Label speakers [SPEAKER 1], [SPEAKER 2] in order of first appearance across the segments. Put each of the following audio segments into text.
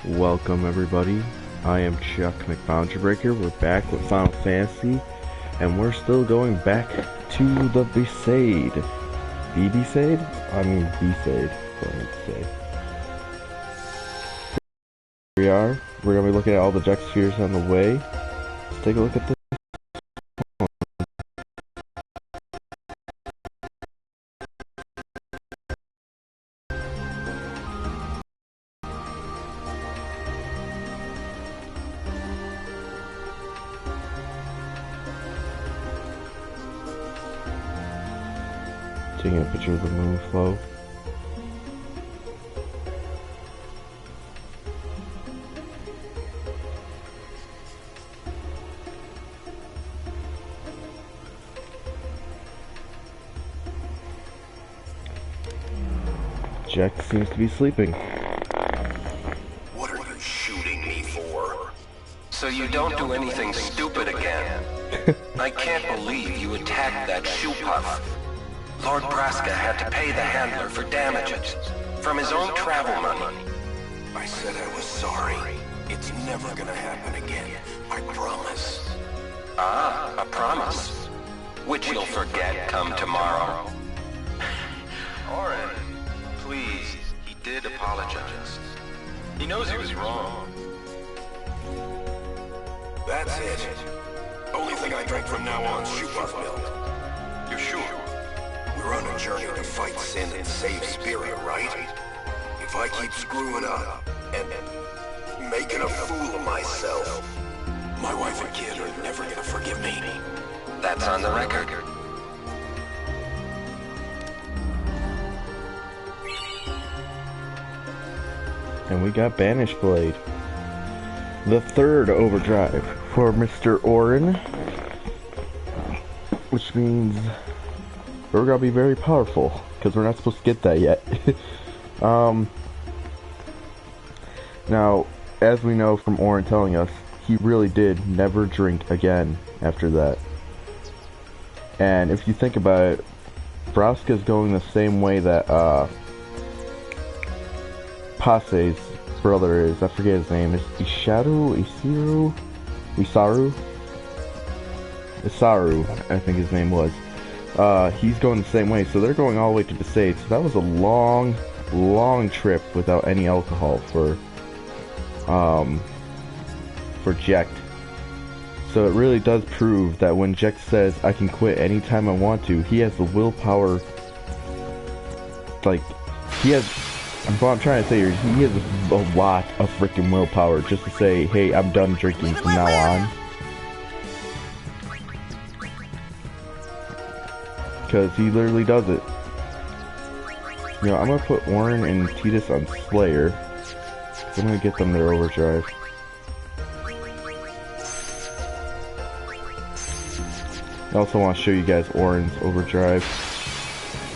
[SPEAKER 1] Welcome everybody, I am Chuck McBoundrabreaker. We're back with Final Fantasy, and we're still going back to the Besaid. Besaid? I mean Besaid, that's what I meant to say. Here we are, we're going to be looking at all the Jecht spheres on the way. Let's take a look at this. Taking a picture of the moon flow. Jecht seems to be sleeping.
[SPEAKER 2] What are you shooting me for? So you don't do anything stupid again. I can't believe you attacked that shoe puff. Lord Braska had to pay the handler for damages from his own travel money. I said I was sorry. It's never gonna happen again. I promise. Ah, a promise. Which you'll forget come tomorrow. Orin, please. He did apologize. He knows he was wrong. That's it. Only thing I drink from now on is shoe puff milk. You're sure? We're on a journey to fight sin and save Spirit, right? If I keep screwing up and making a fool of myself, my wife and kid are never gonna forgive me. That's on the record.
[SPEAKER 1] And we got Banish Blade. The third overdrive for Mr. Orin. Which means we're gonna be very powerful, because we're not supposed to get that yet. Now, as we know from Orin telling us, he really did never drink again after that. And if you think about it, Braska's going the same way that Pase's brother is. I forget his name. Is Isaru, I think his name was. He's going the same way, so they're going all the way to Besaid. So that was a long trip without any alcohol for Jecht. So it really does prove that when Jecht says, I can quit anytime I want to, he has the willpower, like, what I'm trying to say here, he has a lot of freaking willpower just to say, hey, I'm done drinking from now on. Because he literally does it. You know, I'm going to put Orin and Tidus on Slayer. I'm going to get them their overdrive. I also want to show you guys Orin's overdrive.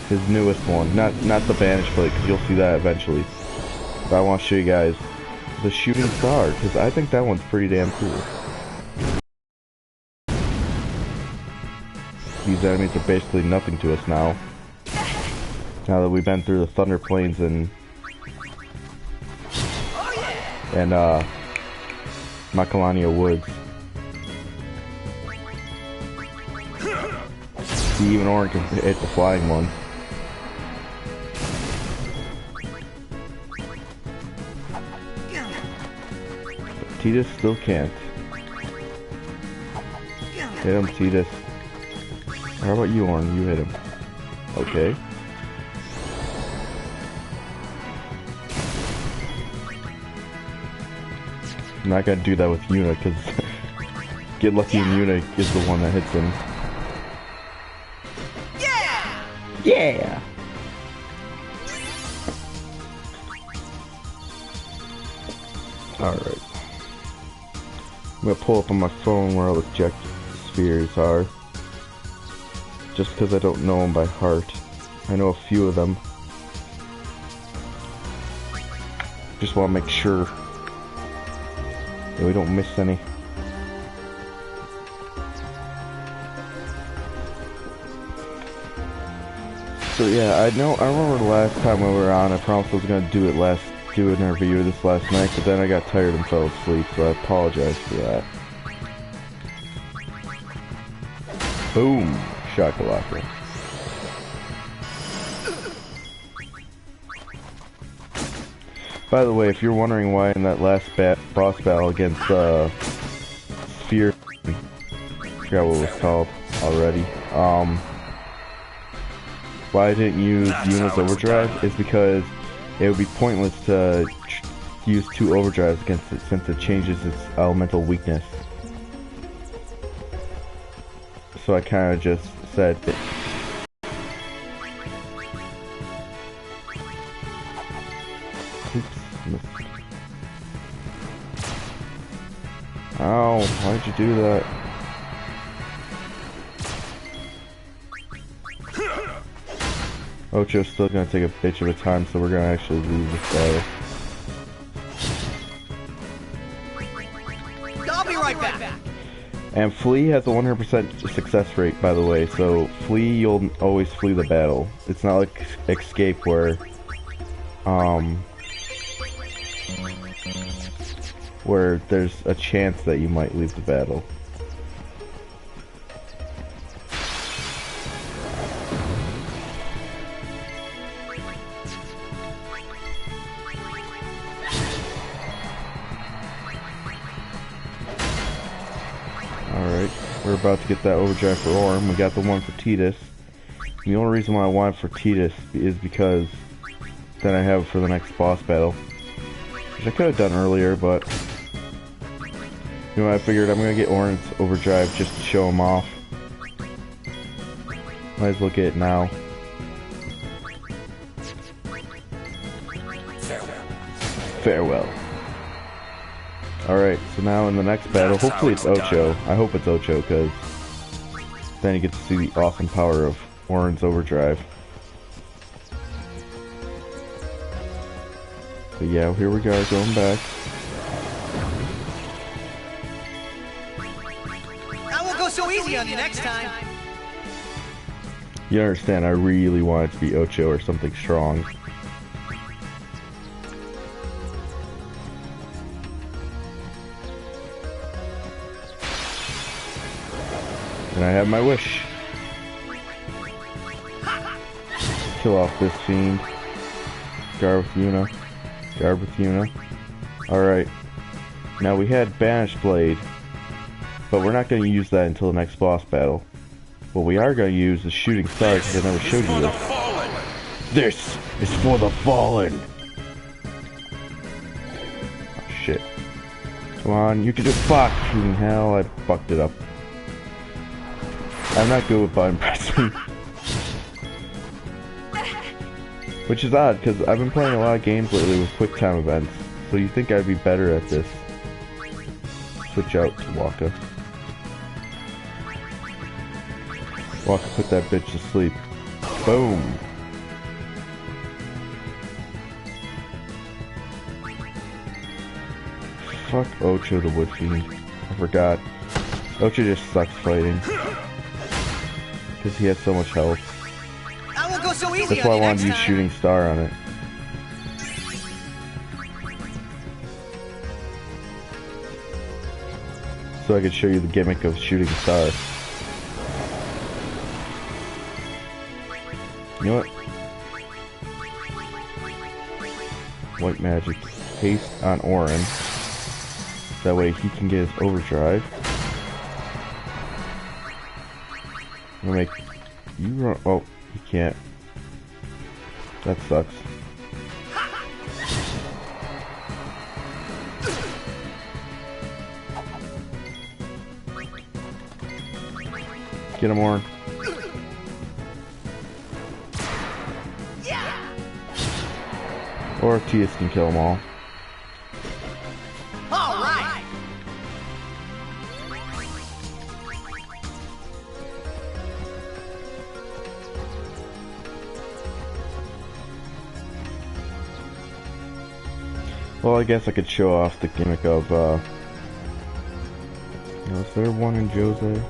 [SPEAKER 1] His newest one. Not the Banish Blade, because you'll see that eventually. But I want to show you guys the Shooting Star, because I think that one's pretty damn cool. These enemies are basically nothing to us now. Now that we've been through the Thunder Plains and Macalania Woods. See, even Orin can hit the flying one. But Tidus still can't. Hit him, Tidus. How about you, Orin? You hit him. Okay. I'm not gonna do that with Yuna, because Get Lucky and Yuna is the one that hits him. Yeah! Alright. I'm gonna pull up on my phone where all the Jecht spheres are. Just because I don't know them by heart. I know a few of them. Just want to make sure that we don't miss any. So yeah, I remember the last time we were on, I promised I was going to do it last doing a review of this last night, but then I got tired and fell asleep, so I apologize for that. Boom! Shakalaka. By the way, if you're wondering why in that last boss battle against Sphere, I forgot what it was called already, why I didn't use Yuna's Overdrive is because it would be pointless to use 2 overdrives against it since it changes its elemental weakness. So I kind of just said that. Oops. Ow, why'd you do that? Ocho's still gonna take a bitch of a time, so we're gonna actually lose this battle.
[SPEAKER 3] I'll be right back.
[SPEAKER 1] And Flee has a 100% success rate, by the way, so Flee, you'll always flee the battle. It's not like Escape where there's a chance that you might leave the battle. Alright, we're about to get that overdrive for Orm. We got the one for Tidus. The only reason why I want it for Tidus is because then I have it for the next boss battle. Which I could have done earlier, but you know, I figured I'm gonna get Orm's overdrive just to show him off. Might as well get it now. Farewell. Alright, so now in the next battle, hopefully it's Ocho. I hope it's Ocho, because then you get to see the awesome power of Orm's overdrive. But yeah, here we go, going back.
[SPEAKER 3] I won't go so easy on you next time.
[SPEAKER 1] You understand, I really want it to be Ocho or something strong. And I have my wish. Kill off this fiend. Guard with Yuna. Guard with Yuna. Alright. Now we had Banished Blade, but we're not going to use that until the next boss battle. What we are going to use is Shooting Star, because I never showed you this. This is for the fallen! Oh, shit. Come on, you can do fuck! Shooting hell, I fucked it up. I'm not good with button pressing. Which is odd, because I've been playing a lot of games lately with quick time events, so you think I'd be better at this. Switch out to Waka. Waka put that bitch to sleep. Boom! Fuck Ocho the Wood Fiend. I forgot. Ocho just sucks fighting. Because he has so much health.
[SPEAKER 3] I won't go so easy.
[SPEAKER 1] That's why I wanted to use Shooting Star on it. So I could show you the gimmick of Shooting Star. You know what? White Magic. Haste on Auron. That way he can get his overdrive. I'm gonna make you run. Oh, he can't. That sucks. Get him, Auron. Or Tidus can kill them all.
[SPEAKER 3] All right.
[SPEAKER 1] Well, I guess I could show off the gimmick of, is there one in Jose?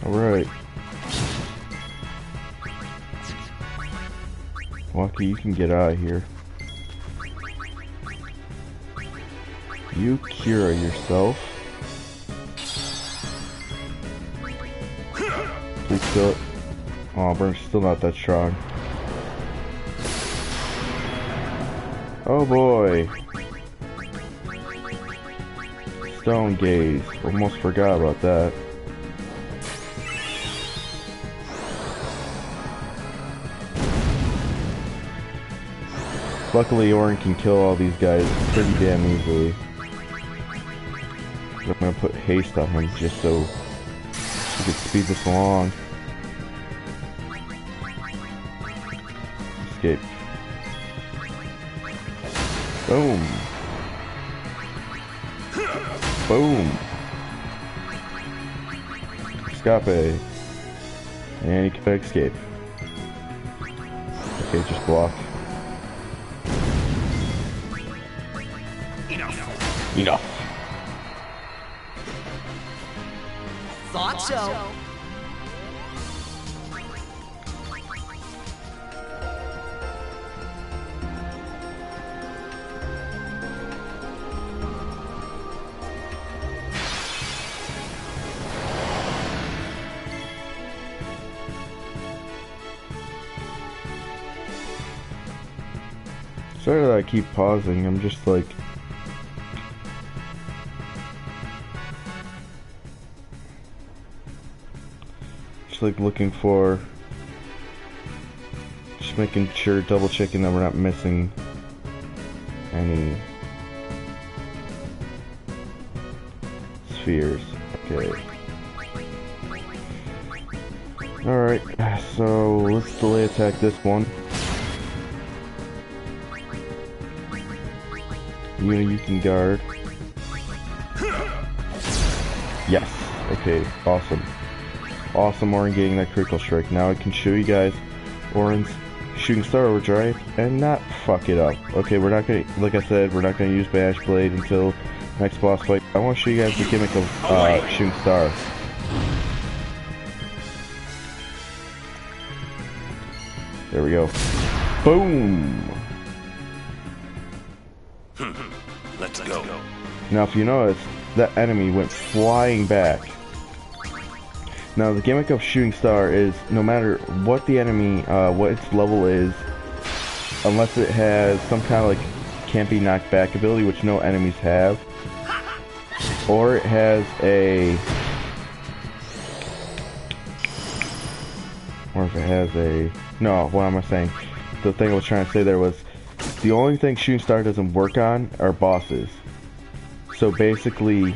[SPEAKER 1] Alright. Lucky, you can get out of here. You cure yourself. Please still. Oh, Burn's still not that strong. Oh boy. Stone Gaze. Almost forgot about that. Luckily, Auron can kill all these guys pretty damn easily. I'm gonna put haste on him just so he can speed this along. Escape. Boom. Boom. Escape. And he can escape. Okay, just block. Enough.
[SPEAKER 3] Thought so.
[SPEAKER 1] Sorry that I keep pausing, I'm just like... like looking for, just making sure, double checking that we're not missing any spheres. Okay. Alright, so let's delay attack this one. You can guard. Yes. Okay, awesome. Awesome, Auron getting that critical strike. Now I can show you guys Auron's Shooting Star Overdrive and not fuck it up. Okay, we're not gonna, like I said, we're not gonna use Bash Blade until next boss fight. I want to show you guys the gimmick of Shooting Star. There we go. Boom!
[SPEAKER 2] Let's go.
[SPEAKER 1] Now if you notice, that enemy went flying back. Now the gimmick of Shooting Star is no matter what the enemy, what its level is, unless it has some kind of like can't be knocked back ability, which no enemies have, or it has a, or if it has a, no, what am I saying? The thing I was trying to say there was, the only thing Shooting Star doesn't work on are bosses. So basically,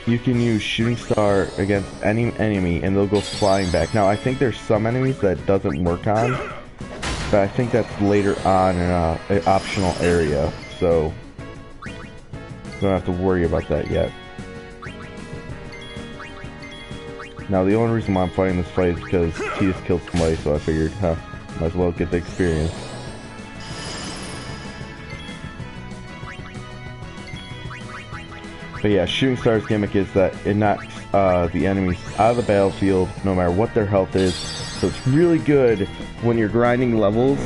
[SPEAKER 1] you can use Shooting Star against any enemy and they'll go flying back. Now I think there's some enemies that doesn't work on, but I think that's later on in an optional area, so you don't have to worry about that yet. Now the only reason why I'm fighting this fight is because he just killed somebody, so I figured, huh, might as well get the experience. But yeah, Shooting Star's gimmick is that it knocks the enemies out of the battlefield no matter what their health is. So it's really good when you're grinding levels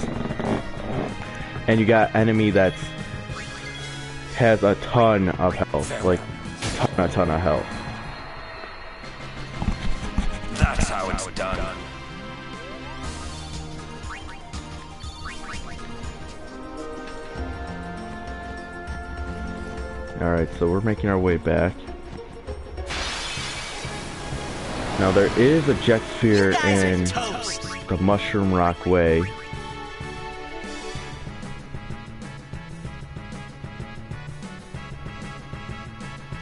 [SPEAKER 1] and you got enemy that's has a ton of health, like a ton of health.
[SPEAKER 2] That's how it's done.
[SPEAKER 1] Alright, so we're making our way back. Now there is a jet sphere in the Mushroom Rock Way.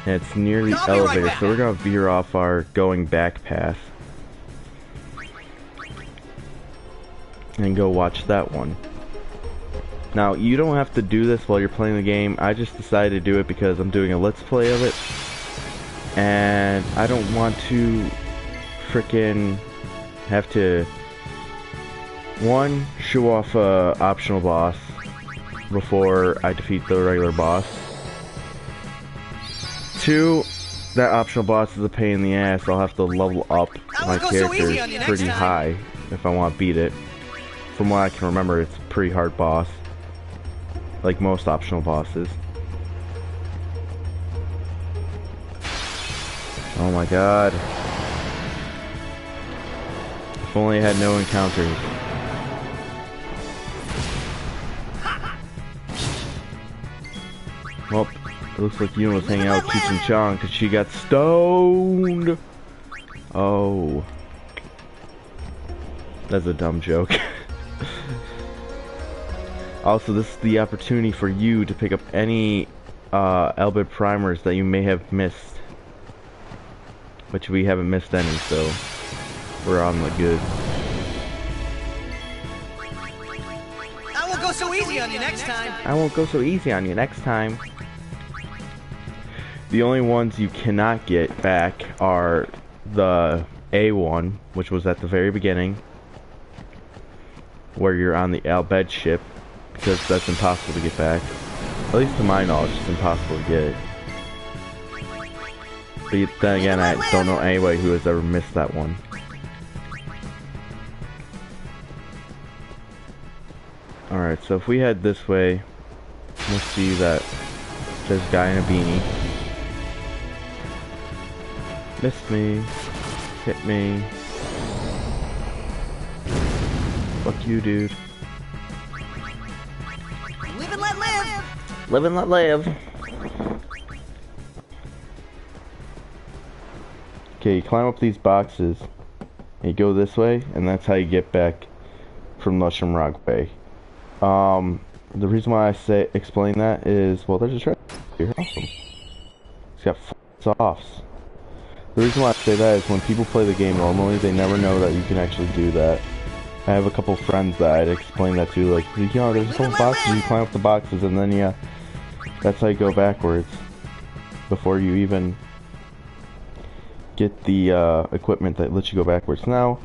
[SPEAKER 1] And it's near the elevator, so we're gonna veer off our going back path. And go watch that one. Now, you don't have to do this while you're playing the game. I just decided to do it because I'm doing a Let's Play of it. And I don't want to frickin' have to, one, show off a optional boss before I defeat the regular boss. Two, that optional boss is a pain in the ass. I'll have to level up my character pretty high if I want to beat it. From what I can remember, it's a pretty hard boss, like most optional bosses. Oh my god. If only I had no encounters. Well, it looks like Yuna was hanging out with Cheech and Chong because she got stoned. Oh. That's a dumb joke. Also, this is the opportunity for you to pick up any Elbit primers that you may have missed. Which we haven't missed any, so we're on the good.
[SPEAKER 3] I won't go so easy on you next time.
[SPEAKER 1] I won't go so easy on you next time. The only ones you cannot get back are the A1, which was at the very beginning, where you're on the Al Bhed ship, because that's impossible to get back. At least to my knowledge, it's impossible to get. But then again, I don't know anybody who has ever missed that one. Alright, so if we head this way, we'll see that there's a guy in a beanie. Missed me. Hit me. Fuck you, dude.
[SPEAKER 3] Live and let live.
[SPEAKER 1] Live and let live. Okay, you climb up these boxes, and you go this way, and that's how you get back from Mushroom Rock Bay. The reason why I explain that is, well, there's a treasure here. Awesome. It's got softs. The reason why I say that is when people play the game normally, they never know that you can actually do that. I have a couple friends that I'd explain that to, like, you know, there's a couple boxes, you climb up the boxes, and then, yeah, that's how you go backwards before you even get the equipment that lets you go backwards. Now,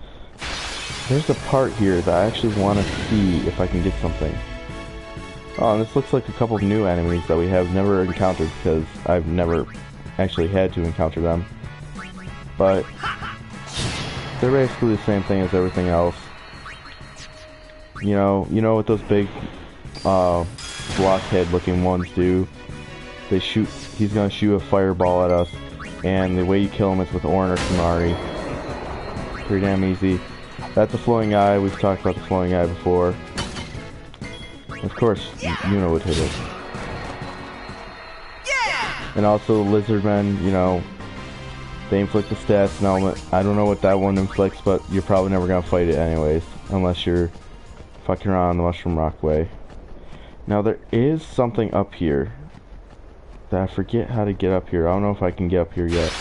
[SPEAKER 1] there's a part here that I actually want to see if I can get something. Oh, and this looks like a couple of new enemies that we have never encountered because I've never actually had to encounter them. But they're basically the same thing as everything else. You know what those big blockhead-looking ones do? They shoot. He's gonna shoot a fireball at us, and the way you kill him is with Auron or Kimahri. Pretty damn easy. That's a flowing eye. We've talked about the flowing eye before. Of course, Yuna would hit it.
[SPEAKER 3] Yeah!
[SPEAKER 1] And also Lizardmen, you know, they inflict the stats and element. I don't know what that one inflicts, but you're probably never gonna fight it anyways, unless you're fucking around on the Mushroom Rock Way. Now there is something up here that I forget how to get up here. I don't know if I can get up here yet.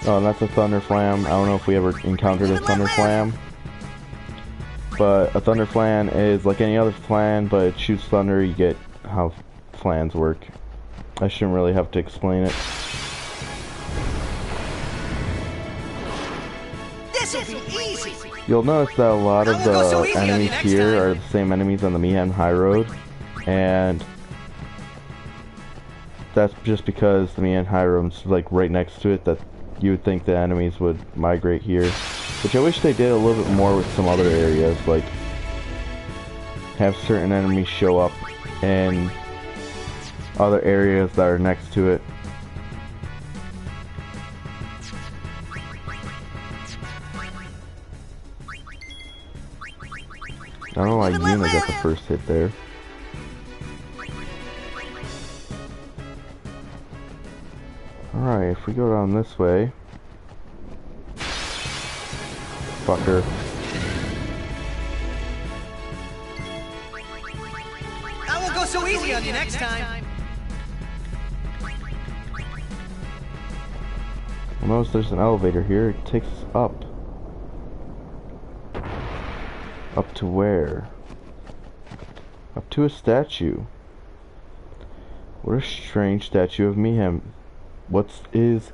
[SPEAKER 1] Oh, and that's a Thunder Flam. I don't know if we ever encountered a Thunder Flam. But a Thunder Flan is like any other flan, but it shoots thunder. You get how flans work. I shouldn't really have to explain it.
[SPEAKER 3] This'll be easy.
[SPEAKER 1] You'll notice that a lot of the enemies here are the same enemies on the Mi'ihen High Road. And that's just because the Mi'ihen High Road's like right next to it, that you would think the enemies would migrate here. Which I wish they did a little bit more with some other areas, like have certain enemies show up in other areas that are next to it. I don't know why Yuna got the first hit there. Alright, if we go down this way... Fucker.
[SPEAKER 3] I won't go so easy on you next time.
[SPEAKER 1] Well, notice there's an elevator here. It takes us up. Up to where? Up to a statue. What a strange statue of Mi'ihen. What is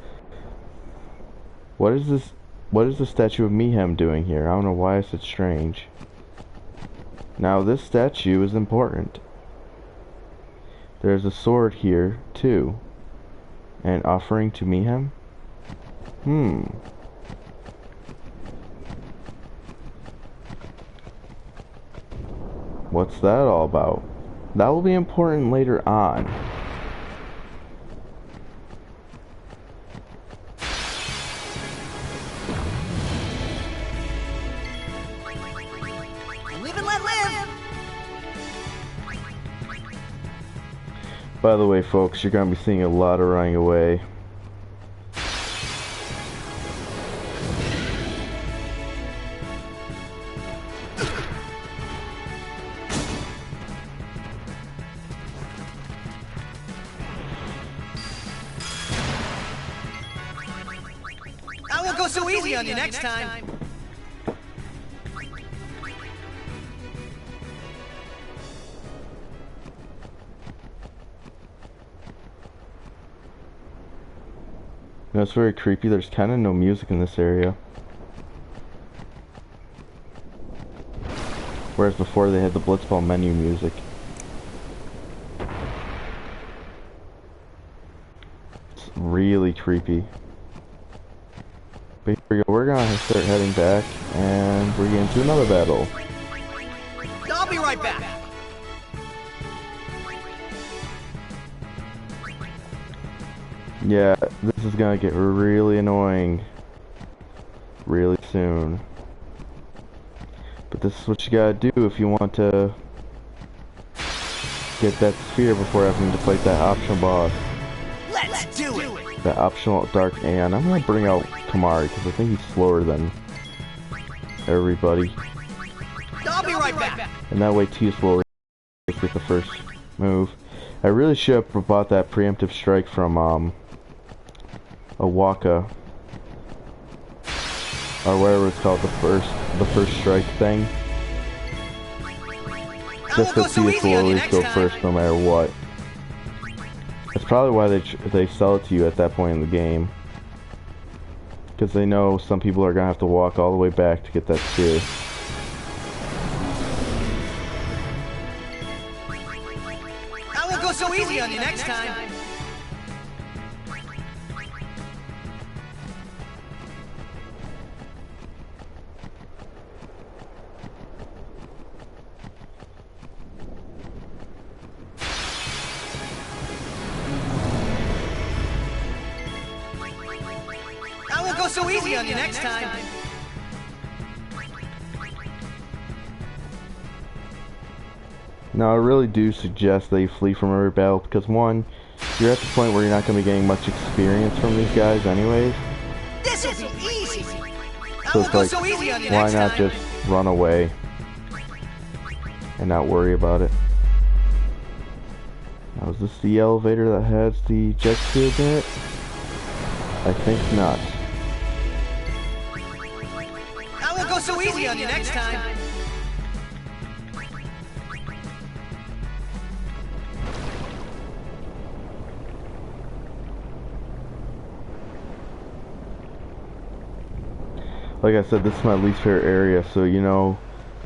[SPEAKER 1] this? What is the statue of Mi'ihen doing here? I don't know why it's so strange. Now this statue is important. There's a sword here, too. And offering to Mihem? What's that all about? That will be important later on.
[SPEAKER 3] Live and let live!
[SPEAKER 1] By the way, folks, you're gonna be seeing a lot of running away.
[SPEAKER 3] I won't go so easy on you next time.
[SPEAKER 1] You know, it's very creepy. There's kind of no music in this area. Whereas before they had the Blitzball menu music. It's really creepy. But here we go. We're gonna start heading back, and we're getting into another battle.
[SPEAKER 3] I'll be right back.
[SPEAKER 1] Yeah, this is gonna get really annoying really soon. But this is what you gotta do if you want to get that sphere before having to fight that optional boss.
[SPEAKER 3] Let's do it.
[SPEAKER 1] That optional Dark Aeon. I'm gonna bring out Kamari because I think he's slower than everybody.
[SPEAKER 3] I'll be right back.
[SPEAKER 1] And that way Tius will get the first move. I really should have bought that preemptive strike from Awaka, or whatever it's called, the first strike thing. Just that Tius will always go first no matter what. That's probably why they sell it to you at that point in the game, because they know some people are gonna have to walk all the way back to get that sphere.
[SPEAKER 3] I won't go so easy on you next time. I won't go so easy on you next time.
[SPEAKER 1] Now, I really do suggest that you flee from every battle, because one, you're at the point where you're not going to be getting much experience from these guys anyways.
[SPEAKER 3] This'll be easy. I
[SPEAKER 1] So
[SPEAKER 3] won't
[SPEAKER 1] it's
[SPEAKER 3] go
[SPEAKER 1] like,
[SPEAKER 3] so easy on you
[SPEAKER 1] why
[SPEAKER 3] next
[SPEAKER 1] not
[SPEAKER 3] time.
[SPEAKER 1] just run away and not worry about it? Now, is this the elevator that has the jet shield in it? I think not.
[SPEAKER 3] I won't go so easy on you next time.
[SPEAKER 1] Like I said, this is my least favorite area, so you know,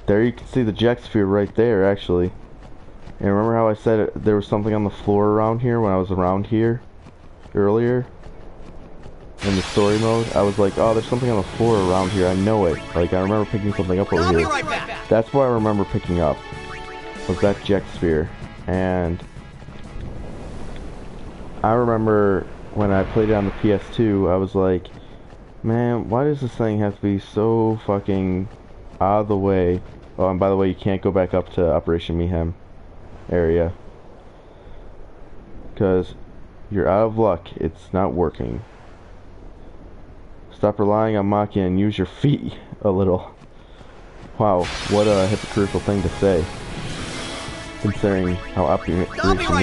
[SPEAKER 1] there you can see the Jack Sphere right there, actually. And remember how I said there was something on the floor around here when I was around here earlier? In the story mode? I was like, oh, there's something on the floor around here, I know it. Like, I remember picking something up over
[SPEAKER 3] I'll be
[SPEAKER 1] here.
[SPEAKER 3] right back.
[SPEAKER 1] That's what I remember picking up, was that Jack Sphere. And I remember when I played it on the PS2, I was like, man, why does this thing have to be so fucking out of the way? Oh, and by the way, you can't go back up to Operation Mayhem area, because you're out of luck. It's not working. Stop relying on Machina and use your feet a little. Wow, what a hypocritical thing to say, considering how Operation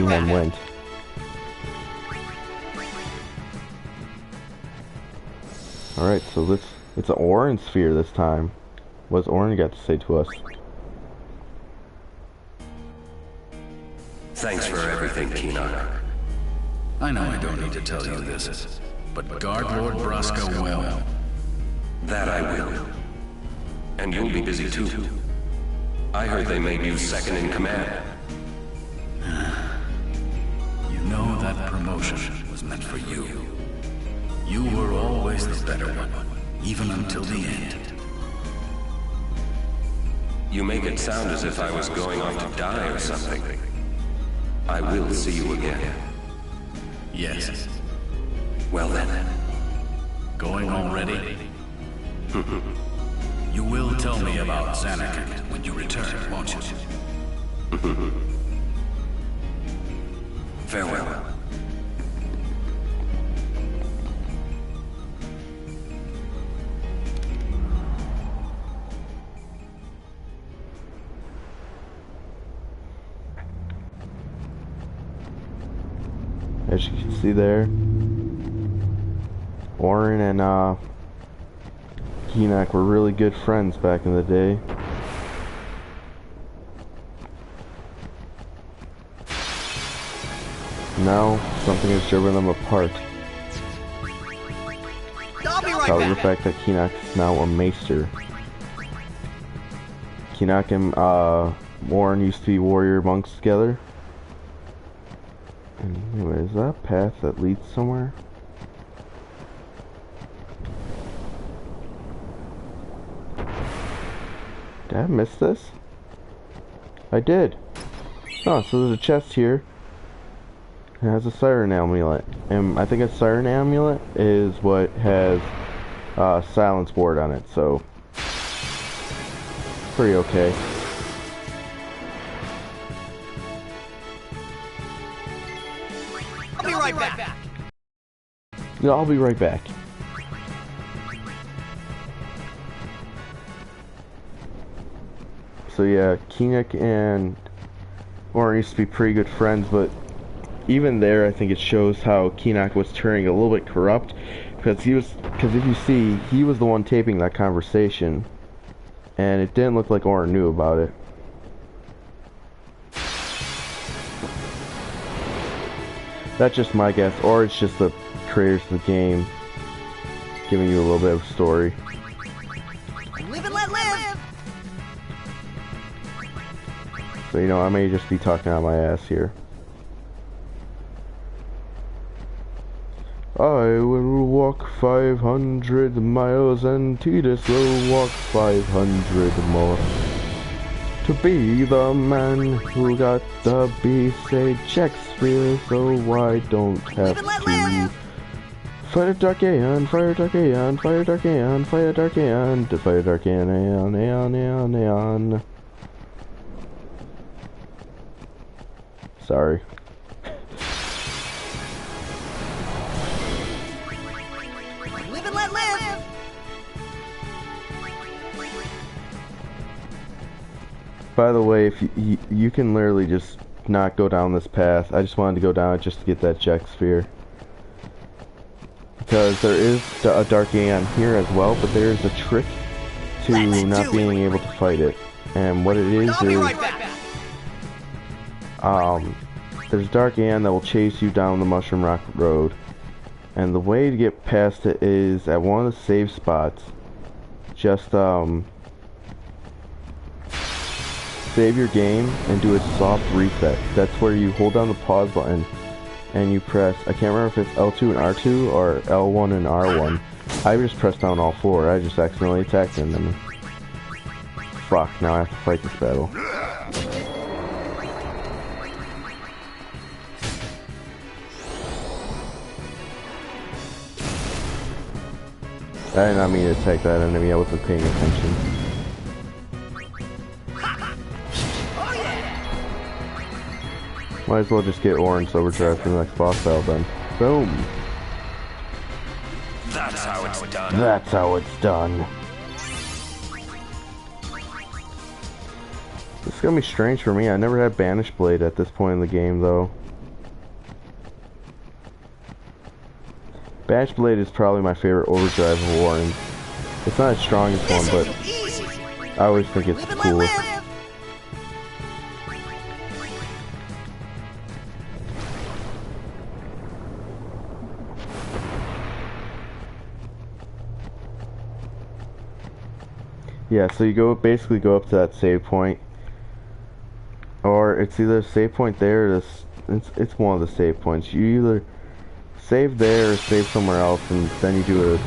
[SPEAKER 1] Mayhem went. Alright, so it's an orange sphere this time. What's Orin got to say to us?
[SPEAKER 2] Thanks for everything, Keenan.
[SPEAKER 4] I know I don't need to tell you this, but guard Lord Braska well.
[SPEAKER 2] That I will. And you'll be busy too. I heard they made you second in command.
[SPEAKER 4] know that promotion was meant for you. You were always the better one, even until the end.
[SPEAKER 2] You make it sound as if I was going off to die or something. I will see you again.
[SPEAKER 4] Yes.
[SPEAKER 2] Well then.
[SPEAKER 4] Going already? You will tell me about Zanarkand when you return, won't you?
[SPEAKER 2] Farewell.
[SPEAKER 1] As you can see there, Auron and Kinak were really good friends back in the day. Now, something has driven them apart.
[SPEAKER 3] I'll be right
[SPEAKER 1] Probably the
[SPEAKER 3] back.
[SPEAKER 1] fact that Kinak is now a maester. Kinak and Auron used to be warrior monks together. And anyway, is that a path that leads somewhere? Did I miss this? I did. Oh, so there's a chest here. It has a siren amulet. And I think a siren amulet is what has silence ward on it, so pretty okay.
[SPEAKER 3] I'll be right back.
[SPEAKER 1] Yeah, I'll be right back. So yeah, Kinak and Auron used to be pretty good friends, but even there, I think it shows how Kinak was turning a little bit corrupt, because if you see, he was the one taping that conversation, and it didn't look like Auron knew about it. That's just my guess, or it's just the creators of the game giving you a little bit of a story.
[SPEAKER 3] Live and let live.
[SPEAKER 1] So, you know, I may just be talking out my ass here. I will walk 500 miles and Tidus will walk 500 more. To be the man who got the B-say Shakespeare, so I don't have to fight a dark Aeon, fire dark Aeon, fire dark Aeon, fire dark Aeon, to fire dark Aeon, Aeon, Aeon, Aeon, Aeon. Sorry.
[SPEAKER 3] Live and let live.
[SPEAKER 1] By the way, if you can literally just not go down this path. I just wanted to go down it just to get that Jack Sphere. Because there is a Dark Aeon here as well, but there is a trick to not being able to fight it. And what it is
[SPEAKER 3] I'll be right back.
[SPEAKER 1] there's Dark Aeon that will chase you down the Mushroom Rock Road. And the way to get past it is at one of the save spots. Just save your game and do a soft reset. That's where you hold down the pause button and you press, I can't remember if it's L2 and R2 or L1 and R1. I just pressed down all four. I just accidentally attacked him and fuck, now I have to fight this battle. I did not mean to attack that enemy, I wasn't paying attention. Might as well just get Orange Overdrive for the next boss battle then. Boom!
[SPEAKER 2] That's how it's done.
[SPEAKER 1] That's how it's done. This is gonna be strange for me. I never had Banish Blade at this point in the game though. Banish Blade is probably my favorite overdrive of Warren. It's not its strongest one, but I always think it's the coolest. Yeah, so you basically go up to that save point, or it's either a save point there or it's one of the save points. You either save there or save somewhere else, and then you do a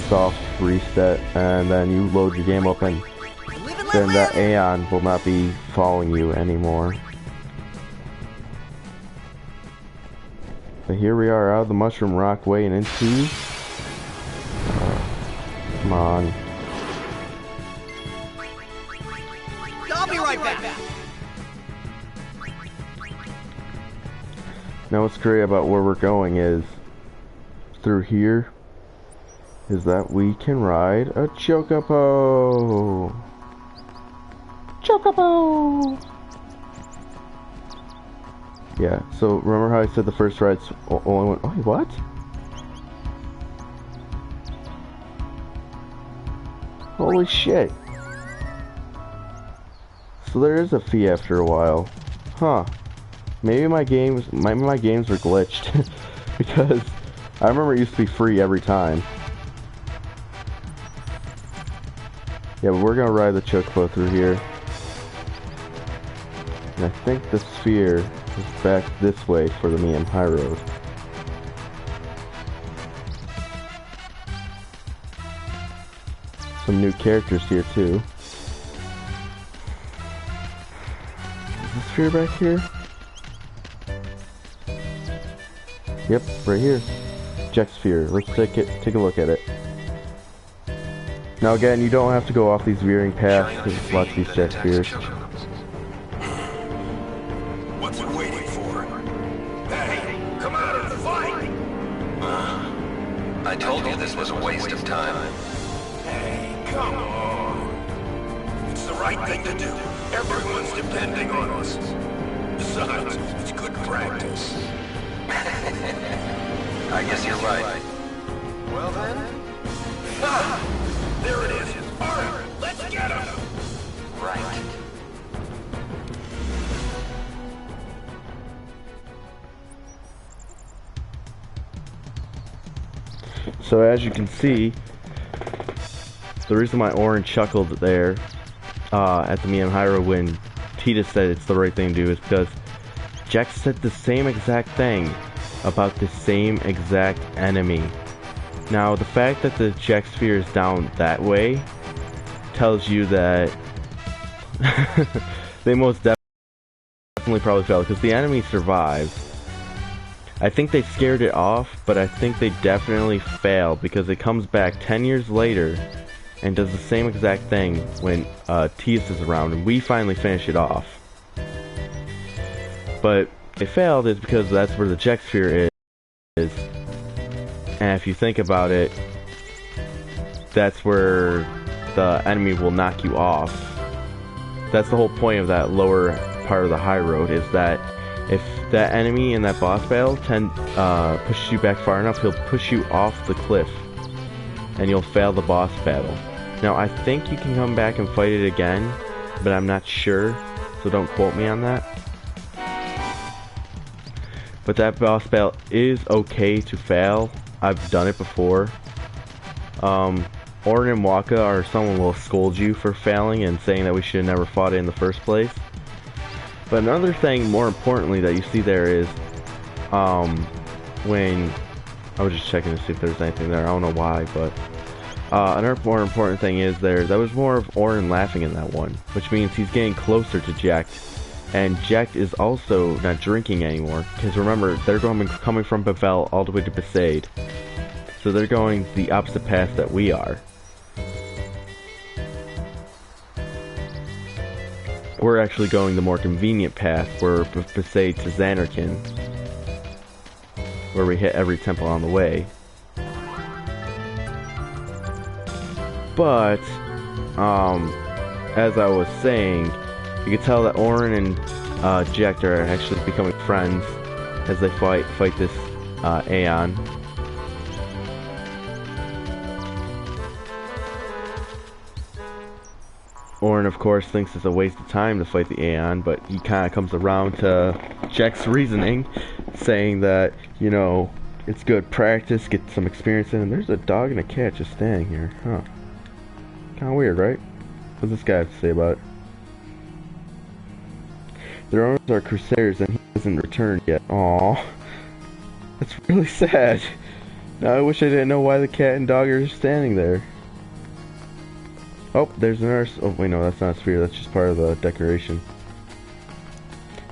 [SPEAKER 1] soft reset, and then you load your game up, and then that Aeon will not be following you anymore. But here we are out of the Mushroom Rock way and into... come on.
[SPEAKER 3] I'll be right back.
[SPEAKER 1] Now what's great about where we're going is, through here, is that we can ride a Chocobo! Chocobo! Yeah, so remember how I said the first ride's only one... Oh, what? Holy shit. So there is a fee after a while. Huh. Maybe my games were glitched. Because I remember it used to be free every time. Yeah, but we're gonna ride the Chocobo through here. And I think the sphere is back this way for the Miam High Road. Some new characters here too. Is the sphere back here? Yep, right here. Jecht Sphere. Let's take a look at it. Now again, you don't have to go off these veering paths to watch these Jecht Spheres.
[SPEAKER 2] What's it waiting for? Hey, come out and fight! I told you this was a waste of time. Hey, come on. It's the right thing to do. Everyone's depending on us. Besides, it's good practice. I guess you're right. Well then... Ah! There it is! Alright, let's get him! Right.
[SPEAKER 1] So as you can see, the reason why Auron chuckled there at the Miam High Road when Tidus said it's the right thing to do is because Jecht said the same exact thing about the same exact enemy. Now, the fact that the Jecht Sphere is down that way tells you that they most definitely probably failed, because the enemy survived. I think they scared it off, but I think they definitely failed, because it comes back 10 years later and does the same exact thing when Tidus is around, and we finally finish it off. But they failed is because that's where the Jecht Sphere is. And if you think about it, that's where the enemy will knock you off. That's the whole point of that lower part of the high road, is that if that enemy in that boss battle pushes you back far enough, he'll push you off the cliff and you'll fail the boss battle. Now I think you can come back and fight it again, but I'm not sure, so don't quote me on that. But that boss battle is okay to fail. I've done it before. Auron and Wakka, or someone will scold you for failing and saying that we should have never fought it in the first place. But another thing, more importantly, that you see there is, when I was just checking to see if there's anything there. I don't know why, but another more important thing is that was more of Auron laughing in that one, which means he's getting closer to Jecht. And Jecht is also not drinking anymore, because remember, they're coming from Bevelle all the way to Besaid. So they're going the opposite path that we are. We're actually going the more convenient path, where Besaid to Zanarkand, where we hit every temple on the way. But, as I was saying, you can tell that Auron and Jecht are actually becoming friends as they fight this Aeon. Auron, of course, thinks it's a waste of time to fight the Aeon, but he kind of comes around to Jecht's reasoning, saying that, you know, it's good practice, get some experience in, and there's a dog and a cat just standing here. Huh. Kind of weird, right? What does this guy have to say about it? Their owners are Crusaders, and hasn't returned yet. Aww. That's really sad. Now I wish I didn't know why the cat and dog are standing there. Oh, there's another... Oh, wait, no, that's not a sphere. That's just part of the decoration.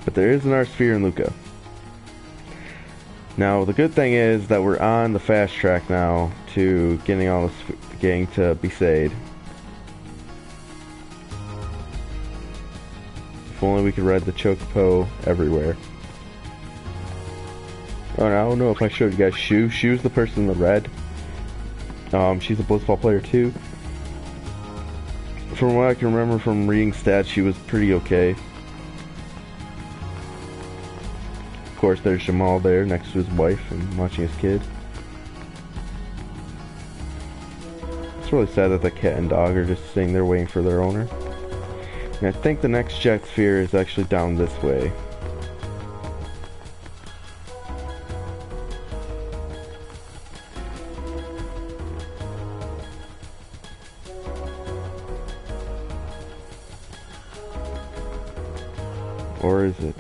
[SPEAKER 1] But there is another sphere in Luca. Now, the good thing is that we're on the fast track now to getting all this... getting to Besaid. If only we could ride the Chocobo everywhere. Oh, and I don't know if I showed you guys Shu. Shu's the person in the red. She's a Blitzball player too. From what I can remember from reading stats, she was pretty okay. Of course, there's Jamal there next to his wife and watching his kid. It's really sad that the cat and dog are just sitting there waiting for their owner. And I think the next Jet Sphere is actually down this way. Or is it?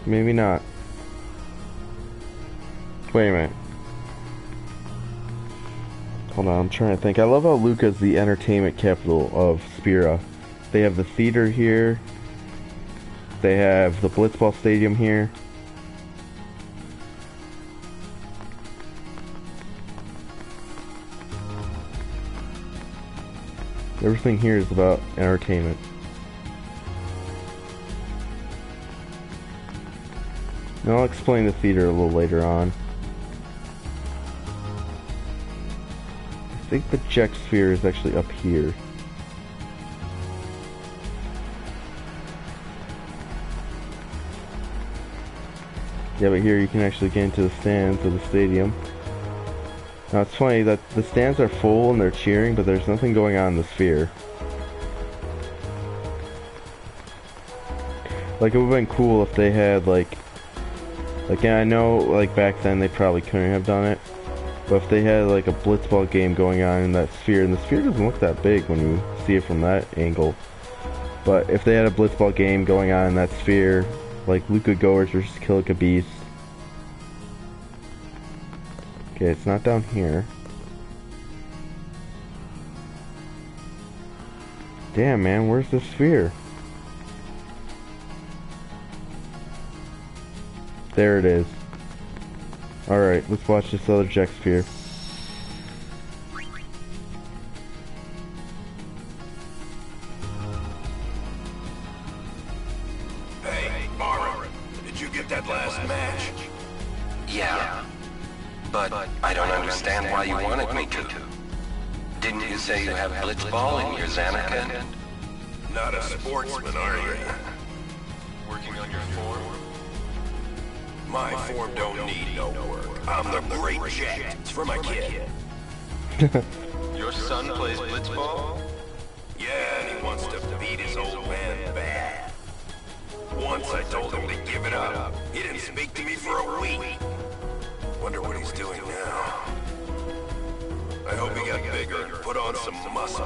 [SPEAKER 1] Maybe not. Wait a minute. Hold on, I'm trying to think. I love how Luca's the entertainment capital of Spira. They have the theater here. They have the Blitzball Stadium here. Everything here is about entertainment. Now I'll explain the theater a little later on. I think the Jet Sphere is actually up here. Yeah, but here you can actually get into the stands of the stadium. Now it's funny that the stands are full and they're cheering, but there's nothing going on in the sphere. Like, it would've been cool if they had, like, I know, like, back then they probably couldn't have done it, but if they had, like, a Blitzball game going on in that sphere, and the sphere doesn't look that big when you see it from that angle, but if they had a Blitzball game going on in that sphere, like Luca Goers versus Kilika Beast. Okay, it's not down here. Damn, man, where's the sphere? There it is. Alright, let's watch this other Jet Sphere.
[SPEAKER 5] Hey, Mara, did you get that last match?
[SPEAKER 2] Yeah. But I don't understand why you wanted me to. Didn't you say you have Blitzball in your Xanacan?
[SPEAKER 5] Not a sportsman, are you?
[SPEAKER 2] Working on your form?
[SPEAKER 5] My form don't need no work. I'm the great Jet. It's for my kid.
[SPEAKER 2] Your son plays Blitzball?
[SPEAKER 5] Yeah, and he wants to beat his old man bad. Once I told him to give it up. He didn't speak to me for a week. Wonder what he's doing now. I hope he got bigger and put on some muscle.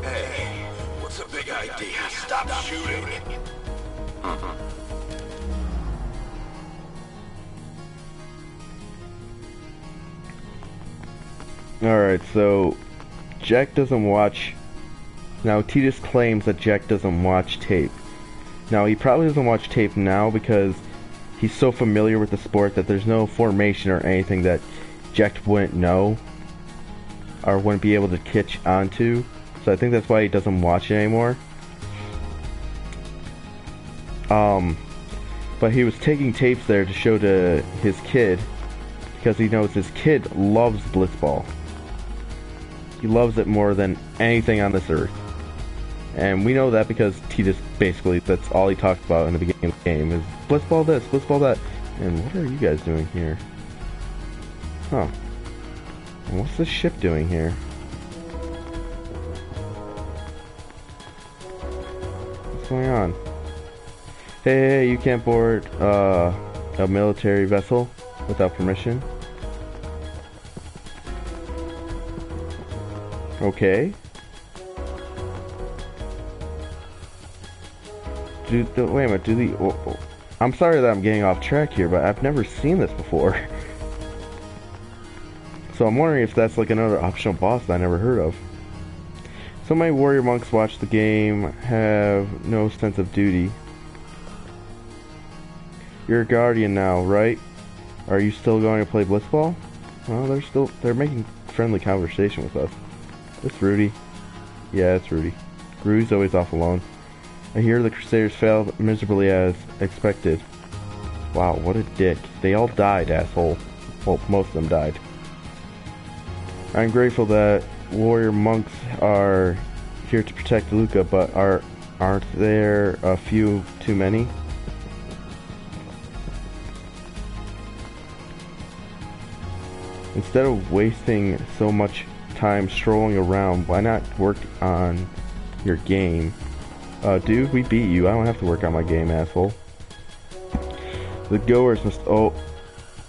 [SPEAKER 5] Hey, what's the big idea? Stop shooting.
[SPEAKER 1] Alright, so Jack doesn't watch. Now Tidus claims that Jack doesn't watch tape. Now he probably doesn't watch tape now because he's so familiar with the sport that there's no formation or anything that Jack wouldn't know or wouldn't be able to catch onto. So I think that's why he doesn't watch it anymore. But he was taking tapes there to show to his kid because he knows his kid loves Blitzball. He loves it more than anything on this earth. And we know that because Tidus basically, that's all he talked about in the beginning of the game is Blitzball this, Blitzball that. And what are you guys doing here? Huh. And what's this ship doing here? What's going on? Hey, you can't board a military vessel without permission. Okay. Wait a minute, I'm sorry that I'm getting off track here, but I've never seen this before. So I'm wondering if that's like another optional boss that I never heard of. So many warrior monks watch the game, have no sense of duty. You're a guardian now, right? Are you still going to play Blitzball? Well, they're making friendly conversation with us. It's Rudy. Yeah, it's Rudy. Rudy's always off alone. I hear the Crusaders failed miserably as expected. Wow, what a dick. They all died, asshole. Well, most of them died. I'm grateful that warrior monks are here to protect Luca, but aren't there a few too many? Instead of wasting so much time strolling around, why not work on your game? Dude, we beat you. I don't have to work on my game, asshole. The goers must